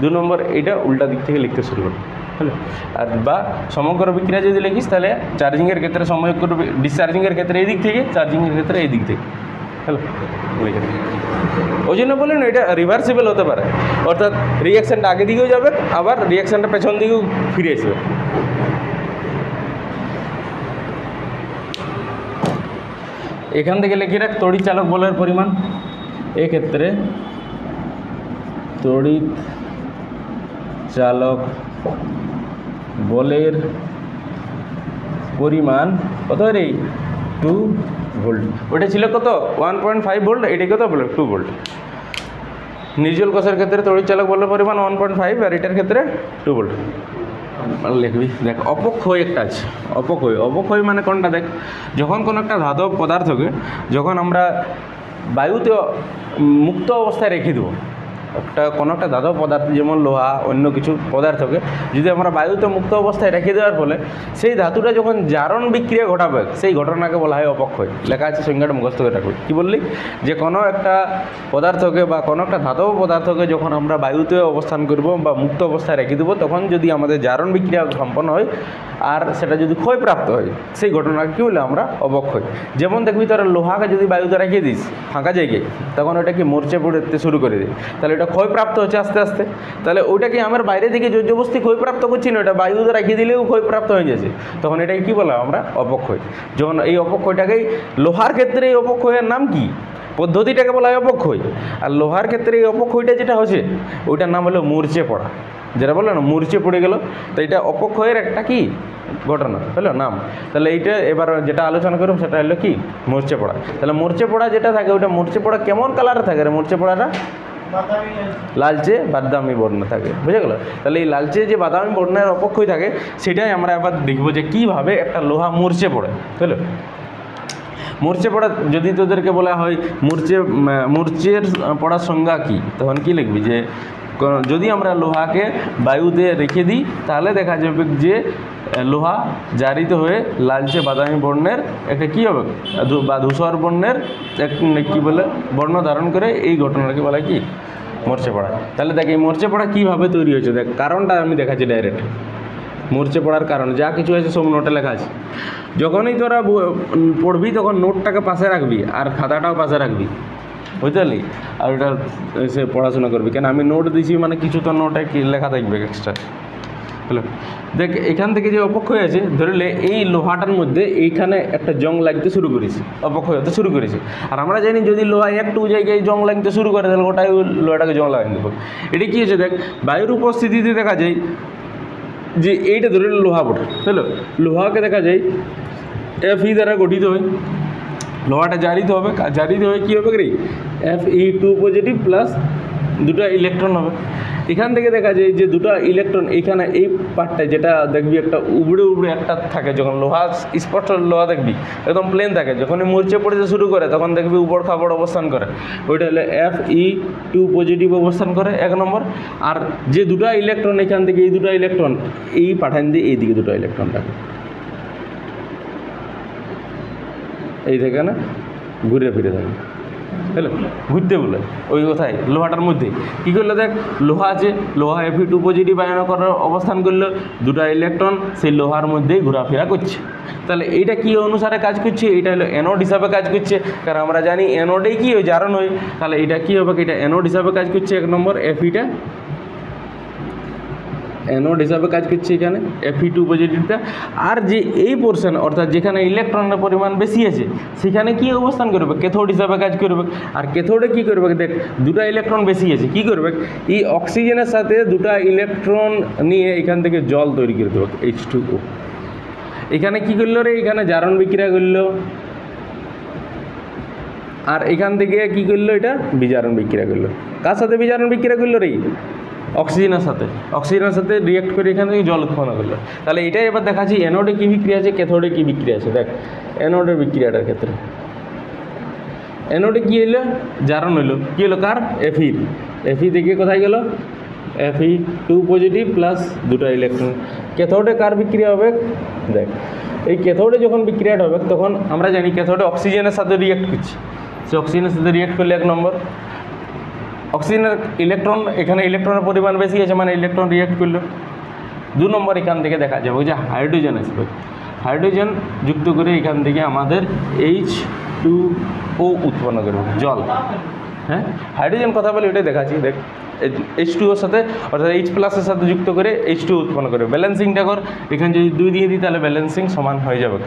2 নম্বর এইটা উল্টা দিক থেকে লিখতে শুরু করবি, হলো। আর বা সমগ্র বিক্রিয়া যদি লিখিস তাহলে চার্জিংয়ের ক্ষেত্রে সমগ্র, ডিসচার্জিংয়ের ক্ষেত্রে এই দিক থেকে, চার্জিংয়ের ক্ষেত্রে এই দিক থেকে, হ্যালো লিখে দিই। ওই জন্য বললেন এটা রিভার্সিবল হতে পারে, অর্থাৎ রিয়াকশানটা আগে দিকেও যাবে, আবার রিয়াকশানটা পেছন দিকেও ফিরে আসবে। এখান থেকে লিখে রাখ তড়িৎ চালক বলের পরিমাণ। এক্ষেত্রে তড়িৎ চালক বলের পরিমাণ কত রে? 2 ভোল্ট। ওটা ছিল কত? 1.5 ভোল্ট। এটা কত বলে? 2 ভোল্ট। নির্জল কোষের ক্ষেত্রে তড়িৎ চালক বলের পরিমাণ 1.5, আর এটার ক্ষেত্রে 2 ভোল্ট লিখবি। দেখ অপক্ষয় একটা আছে, অপক্ষয় মানে কোনটা? দেখ যখন কোনো একটা ধাতব পদার্থকে যখন আমরা বায়ুতে মুক্ত অবস্থায় রেখে দেবো, কোনো একটা ধাতব পদার্থ যেমন লোহা অন্য কিছু পদার্থকে যদি আমরা বায়ুতে মুক্ত অবস্থায় রেখে দেওয়ার ফলে সেই ধাতুটা যখন জারণ বিক্রিয়া ঘটাবে সেই ঘটনাকে বলা হয় অপক্ষয়। লেখা আছে, সংজ্ঞাটা মুখস্থ করে রাখবে। কী বললি? যে কোনো একটা পদার্থকে বা কোনো একটা ধাতব পদার্থকে যখন আমরা বায়ুতে অবস্থান করব বা মুক্ত অবস্থায় রেখে দেবো, তখন যদি আমাদের জারণ বিক্রিয়া সম্পন্ন হয় আর সেটা যদি ক্ষয়প্রাপ্ত হয় সেই ঘটনাকে কী বলে? আমরা অবক্ষয়। যেমন দেখবি তোরা লোহাকে যদি বায়ুতে রেখে দিস ফাঁকা জায়গায়, তখন ওটা কি মরচে পড়তে শুরু করে দেয়, তাহলে এটা ক্ষয়প্রাপ্ত হচ্ছে আস্তে আস্তে। তাহলে ওইটাকে আমার বাইরে থেকে জবরদস্তি ক্ষয়প্রাপ্ত করছি না, ওটা বায়ুতে রেখে দিলেও ক্ষয়প্রাপ্ত হয়ে যাচ্ছে, তখন এটাকে কী বলা? আমরা অপক্ষয়। যখন এই অপক্ষয়টাকেই লোহার ক্ষেত্রে এই অপক্ষয়ের নাম কি? পদ্ধতিটাকে বলা হয় অপক্ষয়। আর লোহার ক্ষেত্রে এই অপক্ষয়টা যেটা হচ্ছে ওইটার নাম হলো মরচে পড়া, যেটা বললো না মরচে পড়ে গেল, তো এটা অপক্ষয়ের একটা কি ঘটনা হলো নাম। তাহলে এইটা এবার যেটা আলোচনা করব সেটা হলো কি? মরচে পড়া। তাহলে মরচে পড়া যেটা থাকে ওইটা মরচে পড়া কেমন কালারে থাকে রে? মরচে পড়াটা লালচে বাদামি বর্ণ থাকে, বুঝে গেল? তাহলে এই লালচে যে বাদামি বর্ণের অপক্ষয় থাকে সেটাই আমরা এবার দেখবো যে কীভাবে একটা লোহা মরচে পড়ে, বুঝলো? মরচে পড়া যদি তোদেরকে বলা হয় মরচের পড়ার সংজ্ঞা কী, তখন কী লিখবি? যে যদি আমরা লোহাকে বায়ুতে রেখে দিই তাহলে দেখা যাবে যে লোহা জারিত হয়ে লালচে বাদামি বর্ণের একটা কী হবে বা ধূসর বর্ণের এক কী বলে বর্ণ ধারণ করে, এই ঘটনাকে বলা কি? মরচে পড়া। তাহলে দেখ এই মরচে পড়া কীভাবে তৈরি হয়েছে, দেখ কারণটা আমি দেখাচ্ছি ডাইরেক্ট। মরচে পড়ার কারণ যা কিছু আছে সব নোটে লেখা আছে। যখনই তোরা পড়বি তখন নোটটাকে পাশে রাখবি আর খাতাটাও পাশে রাখবি, বুঝতে পারলি? আর ওটা সে পড়াশোনা করবি, কেন আমি নোট দিয়েছি মানে কিছু তো নোটে কি লেখা থাকবে এক্সট্রা। হ্যালো, দেখ এখান থেকে যে অপক্ষয় আছে ধরলে এই লোহাটার মধ্যে এইখানে একটা জং লাগতে শুরু করেছে, অপক্ষয় হতে শুরু করেছে। আর আমরা জানি যদি লোহা একটু জায়গায় জং লাগতে শুরু করে তাহলে ওটাই লোহাটাকে জং লাগাই দেবো। এটা কী হয়েছে? দেখ বায়ুর উপস্থিতিতে দেখা যায় যে এইটা ধরে লোহা পড়ে, বুঝলো? লোহাকে দেখা যায় Fe দ্বারা গঠিত হয়। লোহাটা জারিত হবে, জারিত হয়ে কী হবে রে? Fe2 পজিটিভ প্লাস 2টা ইলেকট্রন হবে। এখান থেকে দেখা যায় যে 2টা ইলেকট্রন এইখানে এই পার্টটায় যেটা দেখবি একটা উবড়ে একটা থাকে, যখন লোহা স্পষ্ট লোহা দেখবি একদম প্লেন থাকে, যখনই মরচে পড়তে শুরু করে তখন দেখবি উপর খাপড় অবস্থান করে, ওইটা হলো Fe2 পজিটিভ অবস্থান করে 1 নম্বর। আর যে 2টা ইলেকট্রন এখান থেকে এই 2টা ইলেকট্রন এই পাঠান দিয়ে এইদিকে 2টা ইলেকট্রন থাকে, এই থেকে না ঘুরে ফিরে থাকে, হ্যালো ঘুরতে বলে ওই কথায় লোহাটার মধ্যে কী করলো? দেখ লোহা আছে, লোহা Fe2 পজিটিভ আয়ন করার অবস্থান করলো, 2টা ইলেকট্রন সেই লোহার মধ্যেই ঘোরাফেরা করছে। তাহলে এইটা কী অনুসারে কাজ করছে? এটা হলো অ্যানোড হিসাবে কাজ করছে, কারণ আমরা জানি অ্যানোডেই কী হয়? জারণ হয়। তাহলে এটা কী হবে? এটা অ্যানোড হিসাবে কাজ করছে 1 নম্বর। Feটা অ্যানোড হিসাবে কাজ করছে এখানে Fe2 পজিটিভটা। আর যে এই পোর্শন অর্থাৎ যেখানে ইলেকট্রনের পরিমাণ বেশি আছে সেখানে কি অবস্থান করবে? ক্যাথোড হিসাবে কাজ করবে। আর ক্যাথোডে কী করবে? দেখ 2টা ইলেকট্রন বেশি আছে, কী করবে? এই অক্সিজেনের সাথে 2টা ইলেকট্রন নিয়ে এখান থেকে জল তৈরি করে দেবে, H2O। এখানে কী করলো রে? এখানে জারণ বিক্রিয়া করলো, আর এখান থেকে কী করলো? এটা বিজারণ বিক্রিয়া করলো। কার সাথে বিজারণ বিক্রিয়া করলো রে? অক্সিজেনের সাথে রিয়েক্ট করে এখান থেকে জল উৎপন্ন করলো। তাহলে এটাই এবার দেখাচ্ছি অ্যানোডে কী বিক্রিয়া আছে, ক্যাথোডে কী বিক্রিয়া আছে। দেখ অ্যানোডের বিক্রিয়াটার ক্ষেত্রে অ্যানোডে কী হইলো? জারণ হইলো। কী হলো? কার? Fe থেকে কোথায় গেল? Fe2 পজিটিভ প্লাস 2টা ইলেকট্রন। ক্যাথোডে কার বিক্রিয়া হবে? দেখ এই ক্যাথোডে যখন বিক্রিয়াটা হবে তখন আমরা জানি ক্যাথোডে অক্সিজেনের সাথে রিয়েক্ট করছি, সে অক্সিজেনের সাথে রিয়েক্ট করলে 1 নম্বর। অক্সিজেনের ইলেকট্রন, এখানে ইলেকট্রনের পরিমাণ বেশি আছে মানে ইলেকট্রন রিঅ্যাক্ট করলো। 2 নম্বর এখান থেকে দেখা যাবে যে হাইড্রোজেন আসবে, হাইড্রোজেন যুক্ত করে এখান থেকে আমাদের H2O উৎপন্ন করবে, জল। হ্যাঁ, হাইড্রোজেন কথা বলে এটাই দেখাচ্ছি। দেখ, H2ওর সাথে অর্থাৎ H+এর সাথে যুক্ত করে H2 উৎপন্ন করবে। ব্যালেন্সিংটা কর, এখানে যদি 2 দিয়ে দিই তাহলে ব্যালেন্সিং সমান হয়ে যাবে,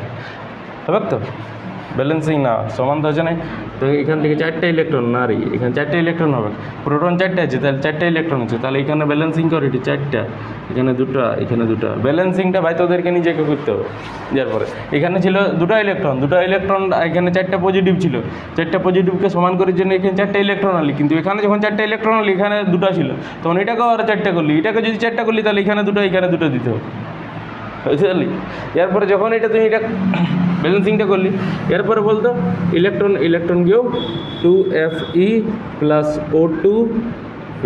হবে তো? ব্যালেন্সিং না সমান তো হচ্ছে না, তো এখান থেকে 4টা ইলেকট্রন না রে, এখানে 4টা ইলেকট্রন হবে, প্রোটন 4টা আছে তাহলে 4টা ইলেকট্রন আছে, তাহলে এখানে ব্যালেন্সিং করে এটি 4টা, এখানে 2টা, এখানে 2টা। ব্যালেন্সিংটা ভাই তোদেরকে নিজেকে করতে হবে। যার পরে এখানে ছিল 2টা ইলেকট্রন, এখানে 4টা পজিটিভ ছিল, 4টা পজিটিভকে সমান করার জন্য এখানে 4টা ইলেকট্রন আনলি, কিন্তু এখানে যখন 4টা ইলেকট্রন আনলি এখানে 2টা ছিল, তখন এটাকেও আর 4টা করলি, এটাকে যদি 4টা করলি তাহলে এখানে 2টা, এখানে 2টা দিতে হবে, বুঝতে পারলি? এরপরে যখন এটা তুমি এটা ব্যালেন্সিংটা করলি, এরপরে বলতো ইলেকট্রন গিয়েও 2Fe + O2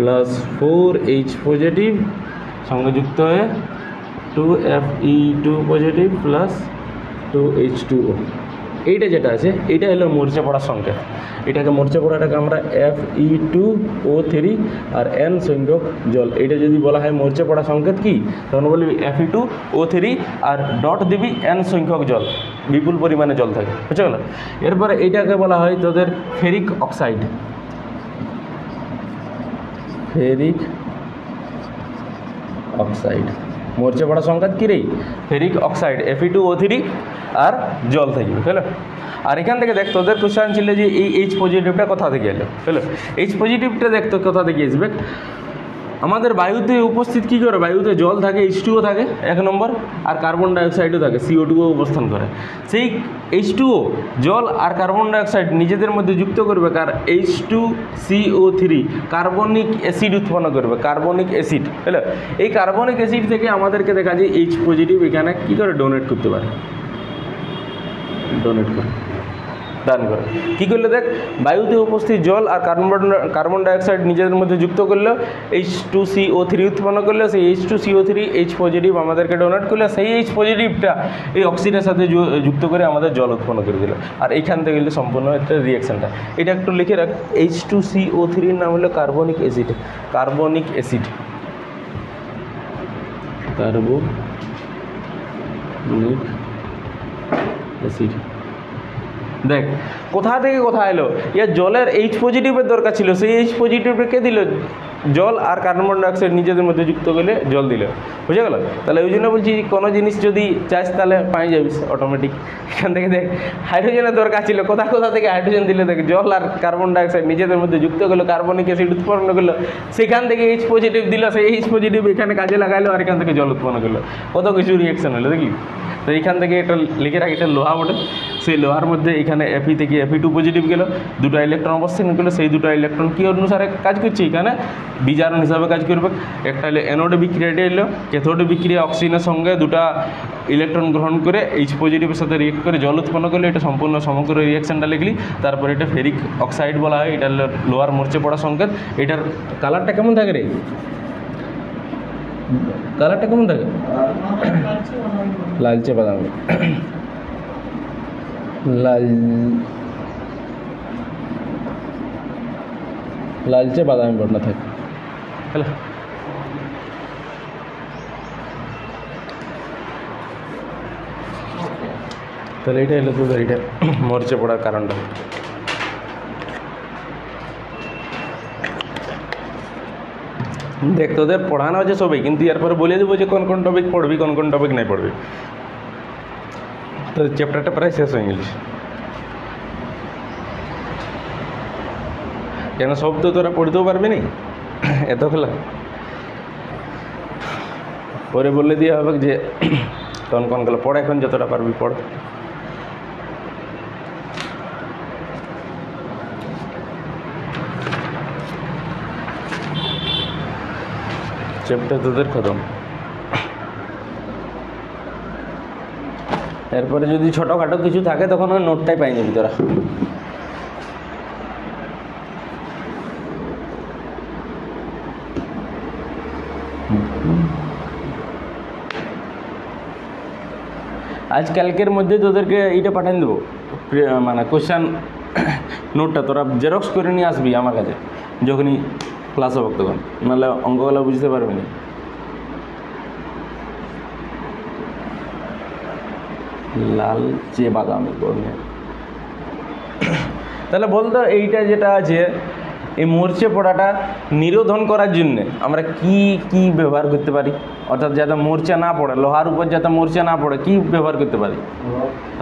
+ 4H পজিটিভ সঙ্গে যুক্ত হয়ে 2Fe2 পজিটিভ + 2H2O। এইটা যেটা আছে এইটা হলো মরচে পড়ার সংকেত। এটাকে মরচে পড়াটাকে আমরা Fe2O3 আর N সংখ্যক জল, এটা যদি বলা হয় মরচে পড়া সংকেত কি, তখন বলবি Fe2O3 আর ডট দিবি N সংখ্যক জল, বিপুল পরিমাণে জল থাকে, বুঝতে গেল? এরপরে এইটাকে বলা হয় তোদের ফেরিক অক্সাইড। ফেরিক অক্সাইড মরচে পড়া সংকেত কী রে? ফেরিক অক্সাইড, Fe2O3 আর জল থাকবে, বুঝলো? আর এখান থেকে দেখ তোদের কোশ্চেন ছিল যে এই H পজিটিভটা কোথা থেকে এলো, বুঝলো? H পজিটিভটা দেখ তো কোথা থেকে আসবে। আমাদের বায়ুতে উপস্থিত কী করে, বায়ুতে জল থাকে, H2O থাকে 1 নম্বর, আর কার্বন ডাইঅক্সাইডও থাকে, CO2 অবস্থান করে। সেই H2O জল আর কার্বন ডাইঅক্সাইড নিজেদের মধ্যে যুক্ত করবে, আর H2CO3 কার্বনিক অ্যাসিড উৎপন্ন করবে, কার্বনিক অ্যাসিড, বুঝলো? এই কার্বনিক অ্যাসিড থেকে আমাদেরকে দেখা যায় H পজিটিভ এখানে কী করে ডোনেট করতে পারে, ডোনেট করে, দান করে। কী করলে দেখ, বায়ুতে উপস্থিত জল আর কার্বন ডাইঅক্সাইড নিজেদের মধ্যে যুক্ত করলো, H2CO3 উৎপন্ন করলো, সেই H2CO3 H পজিটিভ আমাদেরকে ডোনেট করলো, সেই H পজিটিভটা এই অক্সিজেনের সাথে যুক্ত করে আমাদের জল উৎপন্ন করে দিল। আর এইখান থেকে কিন্তু সম্পূর্ণ একটা রিয়াকশানটা, এটা একটু লিখে রাখ। H2CO3 নাম হলো carbonic acid, carbonic acid, carbonic acid. দেখ কোথা থেকে কোথা এলো, ইয়ার জলের H পজিটিভের দরকার ছিল, সেই H পজিটিভকে দিল জল আর কার্বন ডাইঅক্সাইড নিজেদের মধ্যে যুক্ত করলে জল দিল, বুঝে গেল? তাহলে ওই জন্য বলছি কোনো জিনিস যদি চাস তাহলে পাই যাবিস অটোমেটিক। এখান থেকে দেখ হাইড্রোজেনের দরকার ছিল, কোথা থেকে হাইড্রোজেন দিলে দেখ জল আর কার্বন ডাইঅক্সাইড নিজেদের মধ্যে যুক্ত করলো, কার্বনিক অ্যাসিড উৎপন্ন করলো, সেখান থেকে H পজিটিভ দিল, সেই H পজিটিভ এখানে কাজে লাগাইলো আর এখান থেকে জল উৎপন্ন করলো, কত কিছু রিয়াকশন হলো, দেখলি? তো এইখান থেকে এটা লিখে রাখি, এটা লোহা বটে, সেই লোহার মধ্যে এখানে Fe থেকে Fe2 পজিটিভ গেল, 2টা ইলেকট্রন অবস্থান করলো, সেই 2টা ইলেকট্রন কী অনুসারে কাজ করছে, এখানে বিজারণ হিসাবে কাজ করবে। একটা হলো অ্যানোডে বিক্রিয়াটা এলো, ক্যাথোডে বিক্রিয়া অক্সিজেনের সঙ্গে 2টা ইলেকট্রন গ্রহণ করে H পজিটিভের সাথে রিয়েক্ট করে জল উৎপন্ন করলে, এটা সম্পূর্ণ সমগ্র রিয়াকশানটা লিখলি। তারপরে এটা ফেরিক অক্সাইড বলা হয়, এটা লোহার মরচে পড়া সংকেত। এটার কালারটা কেমন থাকে রে, কালারটা কেমন থাকে? লালচে বাদামি, লালচে বাদামি বর্ণ থাকে, হ্যালো? তাহলে এটা এলো তোদের এটা মরচে পড়ার কারণটা। দেখ তোদের পড়ানো আছে সবাই, কিন্তু এরপরে বলে দেবো যে কোন কোন টপিক পড়বি, কোন কোন টপিক নাই পড়বি। তো চ্যাপ্টারটা প্রায় শেষ হয়ে গেছে, কেন সব তো তোরা পড়তেও পারবি না এত খেলা, পরে বলে দিয়ে হবে যে কোন কোনগুলো পড়, এখন যতটা পারবি পড়। চ্যাপ্টার তোদের খতম। এরপরে যদি ছোটোখাটো কিছু থাকে তখন ওই নোটটাই পাই যাবি তোরা। আজকালকের মধ্যে তোদেরকে এইটা পাঠিয়ে দেবো, মানে কোশ্চেন নোটটা তোরা জেরক্স করে নিয়ে আসবি আমার কাছে, যখনই ক্লাস হবে তখন, নাহলে অঙ্কগুলো বুঝতে পারবে না। লালচে বাদামি বর্ণের, তাহলে বলতো এইটা যেটা আছে এই মরচে পড়াটা নিরোধন করার জন্যে আমরা কি কি ব্যবহার করতে পারি, অর্থাৎ যাতে মরচে না পড়ে, লোহার উপর যাতে মরচে না পড়ে কি ব্যবহার করতে পারি?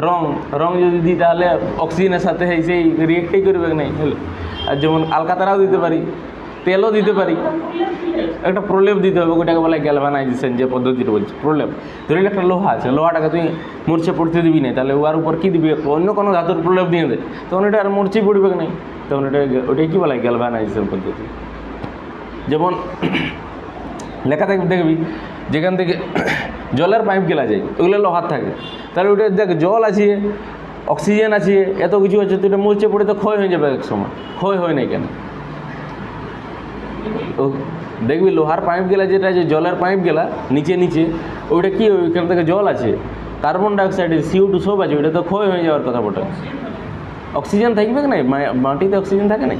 রং। রং যদি দিই তাহলে অক্সিজেনের সাথে সেই রিয়েক্টই করবে নাই, হলো। আর যেমন আলকাতারাও দিতে পারি, তেলও দিতে পারি, একটা প্রলেপ দিতে হবে, ওটাকে বলে গ্যালভানাইজেশন, যে পদ্ধতিটা বলছি প্রলেপ। ধরে একটা লোহা আছে, লোহাটাকে তুই মরচে পড়তে দিবি না, তাহলে ওর উপর কী দিবি, অন্য কোনো ধাতুর প্রলেপ দিয়ে দেয়, তখন এটা আর মরচেই পড়বে নাই, তখন ওটাই কী বলে গ্যালভানাইজেশন পদ্ধতি। যেমন লেখা থাকবে দেখবি যেখান থেকে জলের পাইপ গেলা যায় ওগুলো লোহার থাকে, তাহলে ওটা দেখ জল আছে, অক্সিজেন আছে, এত কিছু আছে, তো এটা মরচে পড়ে তো ক্ষয় হয়ে যাবে এক সময়, ক্ষয় হয় নাই কেন? তো দেখবি লোহার পাইপ গেলা যেটা আছে, জলের পাইপ গেলা নিচে নিচে, ওইটা কি ওইখান থেকে জল আছে, কার্বন ডাইঅক্সাইড CO2 সব আছে, ওইটা তো ক্ষয় হয়ে যাওয়ার কথা বটে। অক্সিজেন থাকবে না, মাটিতে অক্সিজেন থাকে না,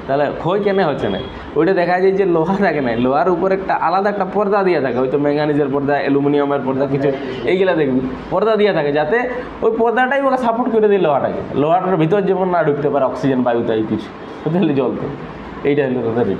তাহলে ক্ষয় কেন হচ্ছে না? ওইটা দেখা যায় যে লোহা থাকে না, লোহার উপর একটা আলাদা একটা পর্দা দিয়ে থাকে, হয়তো ম্যাঙ্গানিজের পর্দা, অ্যালুমিনিয়ামের পর্দা, কিছু এইগুলা দেখবি পর্দা দিয়ে থাকে, যাতে ওই পর্দাটাই ওকে সাপোর্ট করে দেয় লোহাটাকে, লোহাটার ভিতর যেমন না ঢুকতে পারে অক্সিজেন বায়ুতে এই কিছু, তাহলে জল তো এইটা হলো তাদের